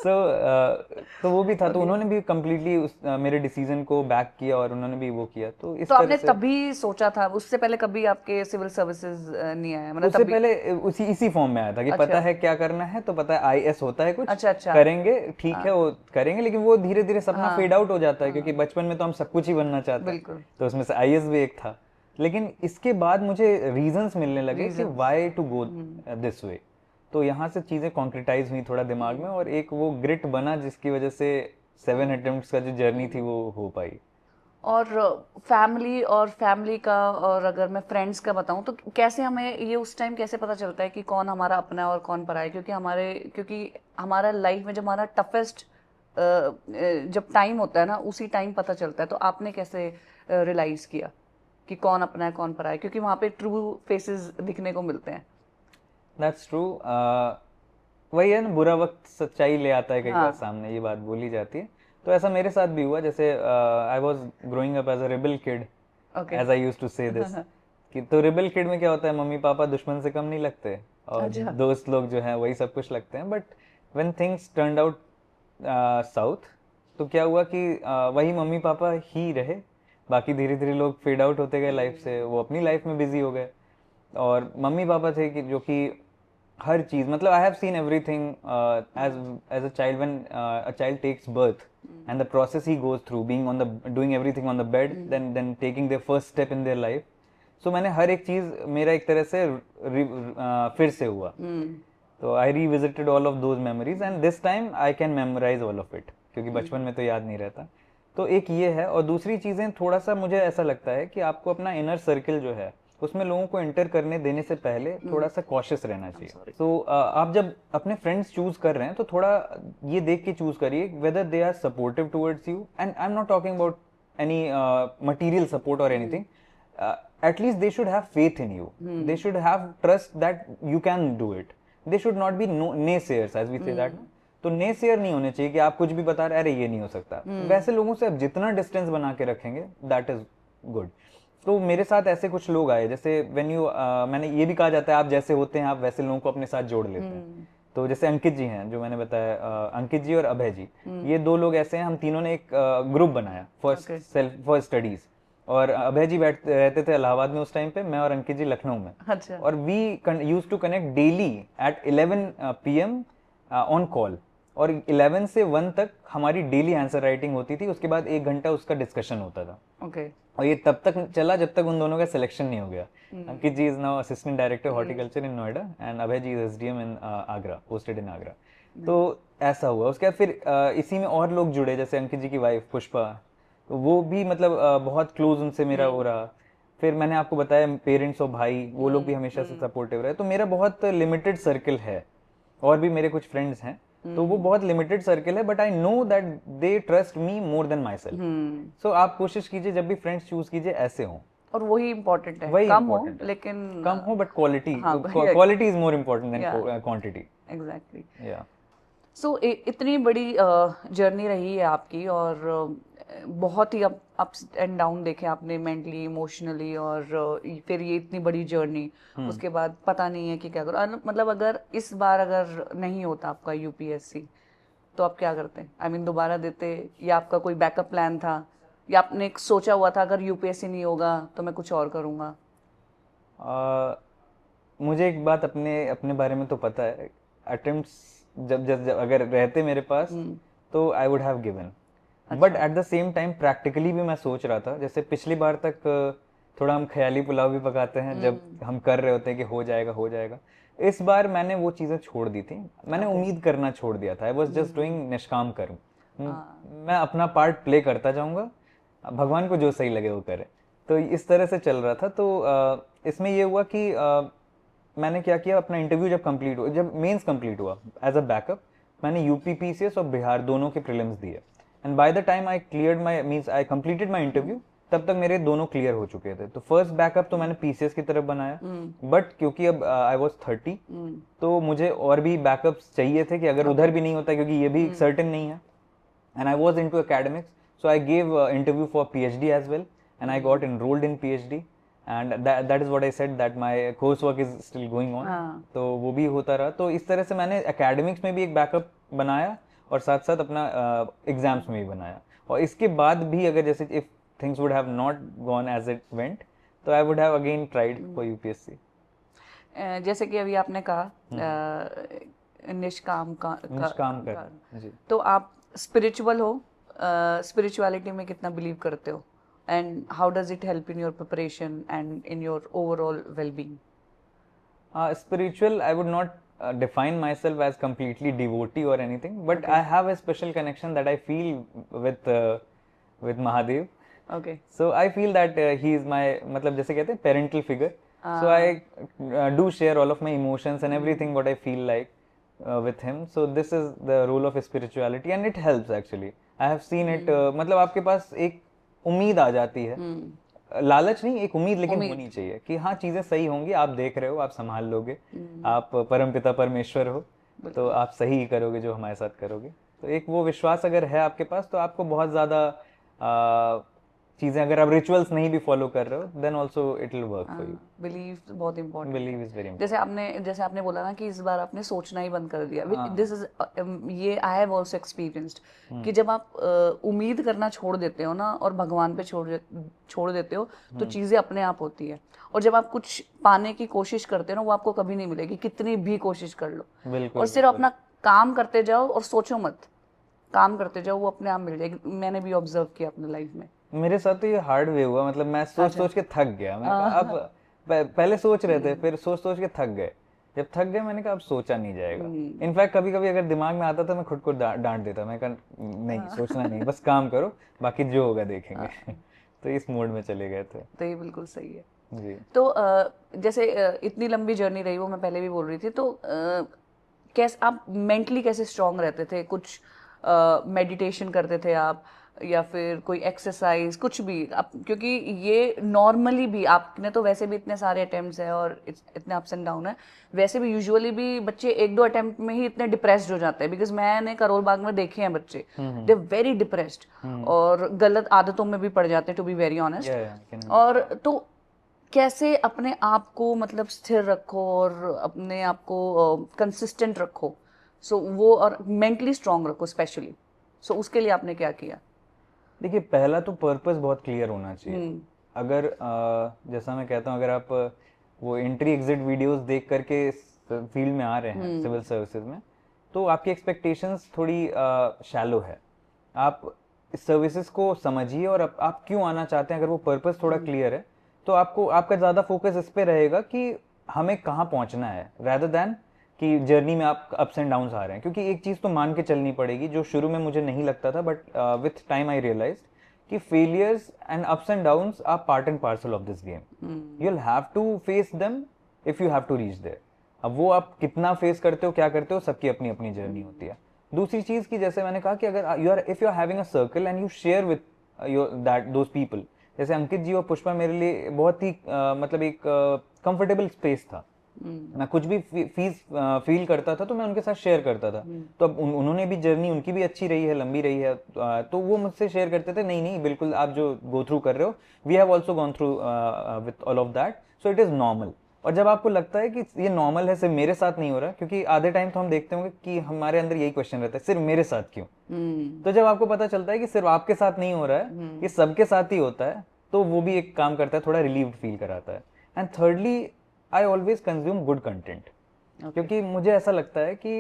तो वो भी था. तो उन्होंने भी कम्प्लीटली मेरे डिसीजन को बैक किया और उन्होंने भी वो किया. तो इस तरह आपने तभी सोचा था, उससे पहले कभी आपके सिविल सर्विसेज नहीं आया? मतलब उससे पहले इसी फॉर्म में आया था कि पता है क्या करना है, तो पता है आईएएस होता है कुछ. अच्छा. करेंगे, ठीक है वो करेंगे, लेकिन वो धीरे धीरे सपना फेड आउट हो जाता है, क्योंकि बचपन में तो हम सब कुछ ही बनना चाहते हैं. तो उसमें से आईएएस भी एक था. लेकिन इसके बाद मुझे रीजंस मिलने लगे कि why to go this way. तो यहाँ से चीज़ें कॉन्क्रिटाइज हुई थोड़ा दिमाग में, और एक वो ग्रिट बना जिसकी वजह से 7 अटेम्प्ट्स का जो जर्नी थी वो हो पाई. और फैमिली का, और अगर मैं फ्रेंड्स का बताऊं तो कैसे हमें ये उस टाइम कैसे पता चलता है कि कौन हमारा अपना है और कौन पराया है? क्योंकि हमारा लाइफ में जब हमारा टफेस्ट जब टाइम होता है ना, उसी टाइम पता चलता है. तो आपने कैसे रियलाइज किया कि कौन अपना है कौन पराया है? क्योंकि वहाँ पे ट्रू फेसेस दिखने को मिलते हैं. That's true. वही है ना, बुरा वक्त सच्चाई ले आता है कई बार सामने, ये बात बोली जाती है. तो ऐसा मेरे साथ भी हुआ. जैसे I was growing up as a rebel kid, as I used to say this. कि तो रिबल किड में क्या होता है, मम्मी पापा दुश्मन से कम नहीं लगते, और दोस्त लोग जो हैं वही सब कुछ लगते हैं. But when things turned out south, तो क्या हुआ कि वही मम्मी पापा ही रहे, बाकी धीरे धीरे लोग फेड आउट होते गए लाइफ से, वो अपनी लाइफ में बिजी हो गए. और मम्मी पापा थे कि जो कि हर चीज, मतलब I have seen everything as a child. When a child takes birth and the process he goes through, being on the doing everything on the bed, then taking their first step in their life. So मैंने हर एक चीज मेरा एक तरह से फिर से हुआ. तो I revisited all of those memories, and this time I can memorise all of it, क्योंकि बचपन में तो याद नहीं रहता. तो एक ये है. और दूसरी चीजें, थोड़ा सा मुझे ऐसा लगता है कि आपको अपना इनर सर्किल जो है उसमें लोगों को एंटर करने देने से पहले थोड़ा सा कॉशियस रहना चाहिए. तो आप जब अपने फ्रेंड्स चूज कर रहे हैं तो थोड़ा ये देख के चूज करिए whether they are supportive towards you. And I am not talking about any material support और anything. at least they should have faith in you. They should have trust that you can do it. They should not be naysayers, as we say that. तो naysayers नहीं होने चाहिए कि आप कुछ भी बता रहे, अरे ये नहीं हो सकता. वैसे लोगों से आप जितना डिस्टेंस बना के रखेंगे, that is good. तो मेरे साथ ऐसे कुछ लोग आए, जैसे when you मैंने ये भी कहा जाता है आप जैसे होते हैं आप वैसे लोगों को अपने साथ जोड़ लेते हैं. तो जैसे अंकित जी हैं जो मैंने बताया, अंकित जी और अभय जी, ये दो लोग ऐसे हैं. हम तीनों ने एक ग्रुप बनाया फॉर स्टडीज. और अभय जी रहते थे इलाहाबाद में उस टाइम पे, मैं और अंकित जी लखनऊ में. अच्छा. और we used to connect daily at 11 PM on call. और 11 से 1 तक हमारी डेली आंसर राइटिंग होती थी, उसके बाद 1 घंटा उसका डिस्कशन होता था। ओके। और ये तब तक चला जब तक उन दोनों का सिलेक्शन नहीं हो गया। Ankit ji is now assistant director horticulture in Noida and Abhay ji is SDM in Agra, posted in Agra. तो ऐसा हुआ। उसके बाद फिर इसी में और लोग जुड़े, जैसे अंकित जी की वाइफ पुष्पा, तो वो भी मतलब बहुत क्लोज उनसे मेरा हो रहा। फिर मैंने आपको बताया पेरेंट्स और भाई, वो लोग भी हमेशा से सपोर्टिव रहे। तो मेरा बहुत लिमिटेड सर्कल है, और भी मेरे कुछ फ्रेंड्स हैं, तो वो बहुत लिमिटेड सर्कल है, but I know that they trust me more than myself. So आप कोशिश कीजिए जब भी फ्रेंड्स चूज कीजिए ऐसे हों, और वही इम्पोर्टेंट है, वही कम हो इम्पोर्टेंट है, लेकिन कम हो बट क्वालिटी, हाँ, quality is more important then quantity. Exactly. या सो इतनी बड़ी जर्नी रही है आपकी, और बहुत ही अप्स एंड डाउन देखे आपने, मेंटली, इमोशनली, और फिर ये इतनी बड़ी जर्नी, उसके बाद पता नहीं है कि क्या करो। मतलब अगर इस बार अगर नहीं होता आपका यूपीएससी, तो आप क्या करते? आई मीन दोबारा देते, या आपका कोई बैकअप प्लान था, या आपने सोचा हुआ था अगर यूपीएससी नहीं होगा तो मैं कुछ और करूँगा? मुझे एक बात अपने अपने बारे में तो पता है, अटेम्प्ट्स जब अगर रहते मेरे पास तो I would have given, but at the same time practically भी मैं सोच रहा था। जैसे पिछली बार तक थोड़ा हम ख्याली पुलाव भी पकाते हैं जब हम कर रहे होते हैं कि हो जाएगा हो जाएगा। इस बार मैंने वो चीज़ें छोड़ दी थी, मैंने उम्मीद करना छोड़ दिया था। आई वॉज जस्ट डूइंग निष्काम कर्म। मैं अपना पार्ट प्ले करता जाऊंगा, भगवान को जो सही लगे वो करे। तो इस तरह से चल रहा था। तो इसमें ये हुआ कि मैंने क्या किया, अपना इंटरव्यू जब कंप्लीट हुआ, जब मेंस कंप्लीट हुआ, एज अ बैकअप मैंने यूपी पीसीएस और बिहार दोनों के प्रीलिम्स दिए। And by the time I cleared my means I completed my interview, तब तक मेरे दोनों क्लियर हो चुके थे। तो फर्स्ट बैकअप तो मैंने पीसीएस की तरफ बनाया, बट क्योंकि अब आई वाज 30, तो मुझे और भी बैकअप्स चाहिए थे कि अगर उधर भी नहीं होता, क्योंकि ये भी सर्टेन नहीं है। And I was into academics, so I gave interview for PhD as well, and I got enrolled in PhD, and that is what I said that my coursework is still going on. तो वो भी होता रहा। तो इस तरह से मैंने एकेडमिक्स में भी एक बैकअप बनाया और साथ साथ अपना एग्जाम्स में भी बनाया। और इसके बाद भी अगर जैसे if things would have not gone as it went, तो I would have again tried for UPSC. जैसे कि अभी आपने कहा निष्काम कर जी। तो आप स्पिरिचुअल हो, स्पिरिचुअलिटी में कितना बिलीव करते हो, and how does it help in your preparation and in your overall wellbeing? Spiritual, I would not define myself as completely devotee or anything, but I have a special connection that I feel with Mahadev. Okay. So I feel that he is my, मतलब जैसे कहते हैं parental figure. So I do share all of my emotions and everything what I feel like with him. So this is the role of spirituality and it helps actually. I have seen it. मतलब आपके पास एक उम्मीद आ जाती है, लालच नहीं, एक उम्मीद लेकिन होनी चाहिए कि हाँ चीजें सही होंगी, आप देख रहे हो, आप संभाल लोगे, आप परमपिता परमेश्वर हो, तो आप सही करोगे जो हमारे साथ करोगे। तो एक वो विश्वास अगर है आपके पास, तो आपको बहुत ज्यादा चीजें, अगर आप रिचुअल्स नहीं भी फॉलो कर रहे हो, then also it will work for you. Believe बहुत important, believe is very important. जैसे आपने बोला ना कि इस बार आपने सोचना ही बंद कर दिया। दिस इज ये आई हैव आल्सो एक्सपीरियंस्ड कि जब आप उम्मीद करना छोड़ देते हो ना और भगवान पे छोड़ देते हो, तो चीजें अपने आप होती है। और जब आप कुछ पाने की कोशिश करते हो ना, वो आपको कभी नहीं मिलेगी, कितनी भी कोशिश कर लो। बिल्कुल, और सिर्फ अपना काम करते जाओ और सोचो मत, काम करते जाओ, वो अपने आप मिल जाएगी। मैंने भी ऑब्जर्व किया अपने लाइफ में। मेरे साथ तो ये हार्ड वे हुआ, मतलब मैं सोच के थक गया। मैं अब पहले सोच रहे थे, फिर सोच के थक गए। जब थक गए मैंने कहा अब सोचा नहीं जाएगा। इनफैक्ट कभी कभी अगर दिमाग में आता था, मैं खुद को डांट देता, मैं कहा नहीं सोचना नहीं, बस काम करो, बाकी जो होगा देखेंगे। तो इस मोड में चले गए थे। तो ये बिल्कुल सही है जी। तो जैसे इतनी लंबी जर्नी रही, वो मैं पहले भी बोल रही थी, तो कैसे आप मेंटली कैसे स्ट्रांग रहते थे? कुछ मेडिटेशन करते थे आप, या फिर कोई एक्सरसाइज, कुछ भी आप? क्योंकि ये नॉर्मली भी आपने तो वैसे भी इतने सारे अटेम्प्ट्स हैं और इतने अप्स एंड डाउन है, वैसे भी यूजुअली भी बच्चे 1-2 अटेम्प्ट में ही इतने डिप्रेस्ड हो जाते हैं। बिकॉज मैंने करोल बाग में देखे हैं बच्चे, दे वेरी डिप्रेस्ड और गलत आदतों में भी पड़ जाते हैं, टू बी वेरी ऑनेस्ट। और तो कैसे अपने आप को मतलब स्थिर रखो और अपने आप को कंसिस्टेंट रखो, सो वो, और मेंटली स्ट्रांग रखो स्पेशली, सो उसके लिए आपने क्या किया? देखिए, पहला तो पर्पस बहुत क्लियर होना चाहिए। अगर जैसा मैं कहता हूँ, अगर आप वो एंट्री एग्जिट वीडियोस देख करके इस फील्ड में आ रहे हैं सिविल सर्विसेज में, तो आपकी एक्सपेक्टेशंस थोड़ी शैलो है। आप सर्विसेज को समझिए और आप क्यों आना चाहते हैं, अगर वो पर्पस थोड़ा क्लियर है तो आपका ज़्यादा फोकस इस पे रहेगा कि हमें कहाँ पहुँचना है, rather than कि जर्नी में आप अप्स एंड डाउन्स आ रहे हैं। क्योंकि एक चीज़ तो मान के चलनी पड़ेगी जो शुरू में मुझे नहीं लगता था, but with time I realised कि failures and ups and downs are part and parcel of this game. You will have to face them if you have to reach there. अब वो आप कितना फेस करते हो, क्या करते हो, सबकी अपनी अपनी जर्नी होती है। दूसरी चीज की जैसे मैंने कहा कि अगर if you are having a circle and you share with those people, जैसे अंकित जी और पुष्पा मेरे लिए बहुत ही मतलब एक कंफर्टेबल स्पेस था। मैं कुछ भी फील करता था तो मैं उनके साथ शेयर करता था। तो अब उन्होंने भी जर्नी, उनकी भी अच्छी रही है, लंबी रही है, तो वो मुझसे शेयर करते थे, नहीं नहीं बिल्कुल आप जो गो थ्रू कर रहे हो, we have also gone through with all of that, so it is normal. और जब आपको लगता है कि ये नॉर्मल है, सिर्फ मेरे साथ नहीं हो रहा, क्योंकि आधे टाइम तो हम देखते होंगे कि हमारे अंदर यही क्वेश्चन रहता है, सिर्फ मेरे साथ क्यों। तो जब आपको पता चलता है कि सिर्फ आपके साथ नहीं हो रहा है, ये सबके साथ ही होता है, तो वो भी एक काम करता है, थोड़ा रिलीव्ड फील कराता है। And thirdly, I always consume good content, क्योंकि मुझे ऐसा लगता है कि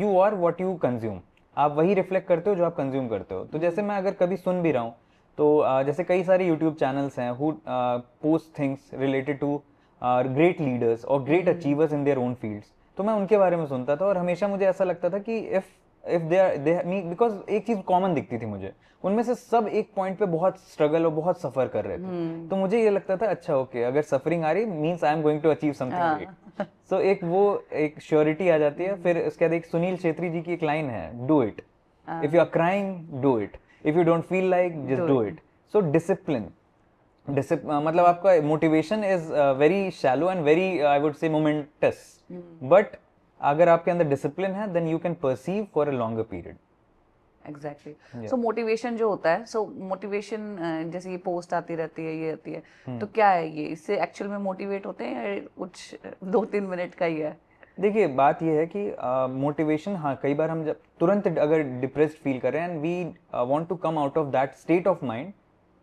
you are what you consume. आप वही रिफ्लेक्ट करते हो जो आप कंज्यूम करते हो। तो जैसे मैं अगर कभी सुन भी रहा हूँ तो जैसे कई सारे यूट्यूब चैनल्स हैं who post things related to great leaders और great achievers in their own fields, तो मैं उनके बारे में सुनता था और हमेशा मुझे ऐसा लगता था कि इफ दे मी, बिकॉज एक चीज कॉमन दिखती थी मुझे, उनमें से सब एक पॉइंट पे बहुत स्ट्रगल और बहुत सफर कर रहे थे। तो मुझे ये लगता था अच्छा ओके, अगर सफरिंग आ रही means I am going to achieve something great. So एक श्योरिटी आ जाती है। फिर उसके बाद एक सुनील छेत्री जी की एक लाइन है, do it, if you are crying do it, if you don't feel like just do it. So discipline, मतलब आपका motivation is very shallow and very I would say momentous, but अगर आपके अंदर डिसिप्लिन है then you can perceive for a longer period. Exactly. So motivation जो होता है, सो motivation जैसे ये पोस्ट आती रहती है, ये आती है, तो क्या है ये, इससे एक्चुअल में मोटिवेट होते हैं या कुछ 2-3 मिनट का ही है? देखिए बात ये है कि मोटिवेशन, हाँ कई बार हम जब तुरंत अगर डिप्रेस्ड फील कर रहे हैं and we want to come out of that state of mind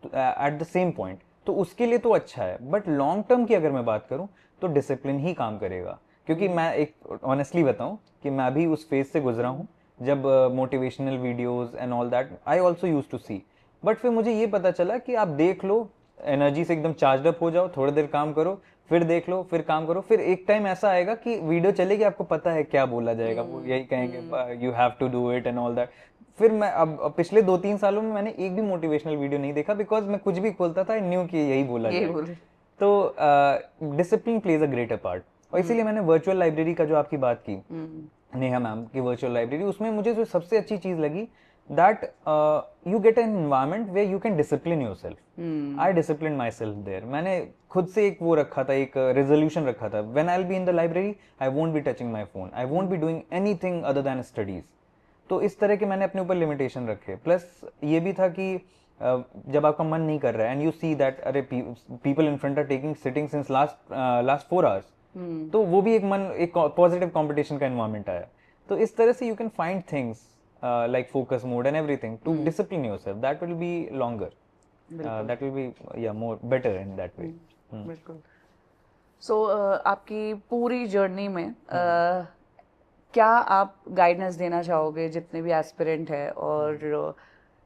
at the same point, तो उसके लिए तो अच्छा है। बट लॉन्ग टर्म की अगर मैं बात करूं तो डिसिप्लिन ही काम करेगा। क्योंकि मैं एक ऑनेस्टली बताऊं कि मैं भी उस फेज से गुजरा हूं जब motivational videos and all that I also use to see, but फिर मुझे ये पता चला कि आप देख लो, एनर्जी से एकदम चार्ज अप हो जाओ, थोड़ी देर काम करो, फिर देख लो, फिर काम करो, फिर एक टाइम ऐसा आएगा कि वीडियो चलेगी, आपको पता है क्या बोला जाएगा, वो यही कहेंगे you have to do it and all that. फिर मैं अब पिछले 2-3 सालों में मैंने एक भी मोटिवेशनल वीडियो नहीं देखा, बिकॉज मैं कुछ भी खोलता था न्यू कि यही बोला जाएगा। तो discipline plays a greater part. और इसीलिए मैंने वर्चुअल लाइब्रेरी का जो आपकी बात की, नेहा मैम की वर्चुअल लाइब्रेरी, उसमें मुझे जो सबसे अच्छी चीज लगी that you get an environment where you can discipline yourself. I discipline myself there. मैंने खुद से एक वो रखा था, एक रेजोल्यूशन रखा था, when I will be in the library I won't be touching my phone, I won't be doing anything other than studies. तो इस तरह के मैंने अपने ऊपर लिमिटेशन रखे। प्लस ये भी था कि जब आपका मन नहीं कर रहा है एंड यू सी दैट अरे people in front are taking sitting since last 4 hours, तो वो भी एक पॉजिटिव कंपटीशन का एनवायरनमेंट आया। तो इस तरह से you can find things like focus mode and everything to discipline yourself, that will be longer, that will be more better in that way. बिल्कुल। सो आपकी पूरी जर्नी में क्या आप गाइडेंस देना चाहोगे जितने भी एस्पिरेंट है और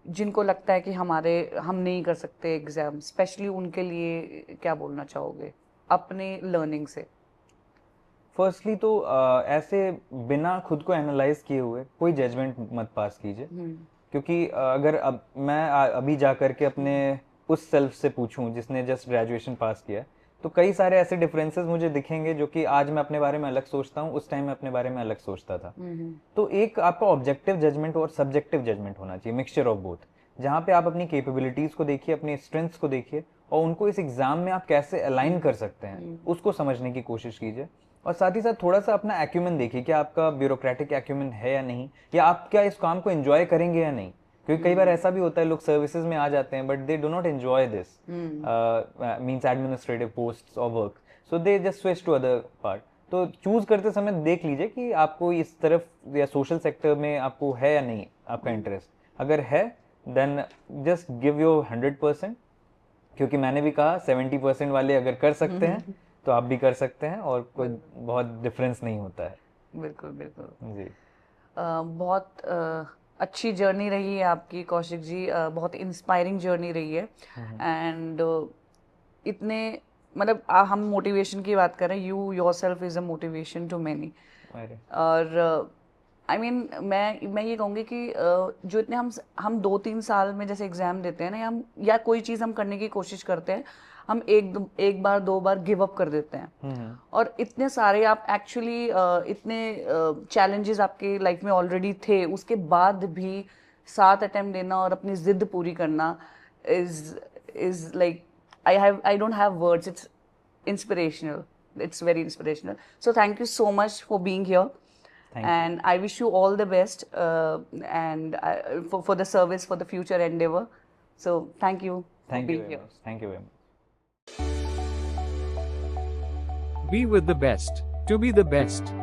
जिनको लगता है कि हम नहीं कर सकते एग्जाम, स्पेशली उनके लिए क्या बोलना चाहोगे अपने लर्निंग से? फर्स्टली तो ऐसे बिना खुद को एनालाइज किए हुए कोई जजमेंट मत पास कीजिए। क्योंकि अगर मैं अभी जा करके अपने उस सेल्फ से पूछूं जिसने जस्ट ग्रेजुएशन पास किया, तो कई सारे ऐसे डिफरेंसेस मुझे दिखेंगे जो कि आज मैं अपने बारे में अलग सोचता हूँ, उस टाइम मैं अपने बारे में अलग सोचता था। तो एक आपका ऑब्जेक्टिव जजमेंट और सब्जेक्टिव जजमेंट होना चाहिए, मिक्सचर ऑफ बोथ, जहाँ पे आप अपनी कैपेबिलिटीज को देखिए, अपनी स्ट्रेंथ्स को देखिए और उनको इस एग्जाम में आप कैसे अलाइन कर सकते हैं उसको समझने की कोशिश कीजिए। और साथ ही साथ थोड़ा सा अपना एक्यूमेन देखिए, क्या आपका ब्यूरोक्रेटिक एक्यूमेन है या नहीं, या आप क्या इस काम को एंजॉय करेंगे या नहीं। क्योंकि कई बार ऐसा भी होता है लोग सर्विसेज में आ जाते हैं but they do not enjoy this means administrative posts और work, so they just switch to other part. तो चूज करते समय देख लीजिए कि आपको इस तरफ या सोशल सेक्टर में आपको है या नहीं आपका इंटरेस्ट। अगर है देन जस्ट गिव योर 100%, क्योंकि मैंने भी कहा 70% वाले अगर कर सकते हैं तो आप भी कर सकते हैं और कोई बहुत डिफरेंस नहीं होता है। बिल्कुल बिल्कुल। जी। बहुत अच्छी जर्नी रही है आपकी कौशिक जी, बहुत इंस्पायरिंग जर्नी रही है। एंड इतने मतलब हम मोटिवेशन की बात करें, you yourself is a motivation to many. अरे और आई मीन मैं ये कहूँगी कि जो इतने हम 2-3 साल में जैसे एग्जाम देते हैं ना, हम या कोई चीज़ हम करने की कोशिश करते हैं, हम एक बार 2 बार गिव अप कर देते हैं। और इतने सारे आप एक्चुअली इतने चैलेंजेस आपके लाइफ में ऑलरेडी थे, उसके बाद भी 7 अटेम्प्ट देना और अपनी जिद पूरी करना is like I don't have words. It's inspirational. It's very inspirational. So thank you so much for being here. Thank you. And I wish you all the best and for the service for the future endeavor. So thank you for Thank you being very here. much. Thank you very much. Be with the best to be the best.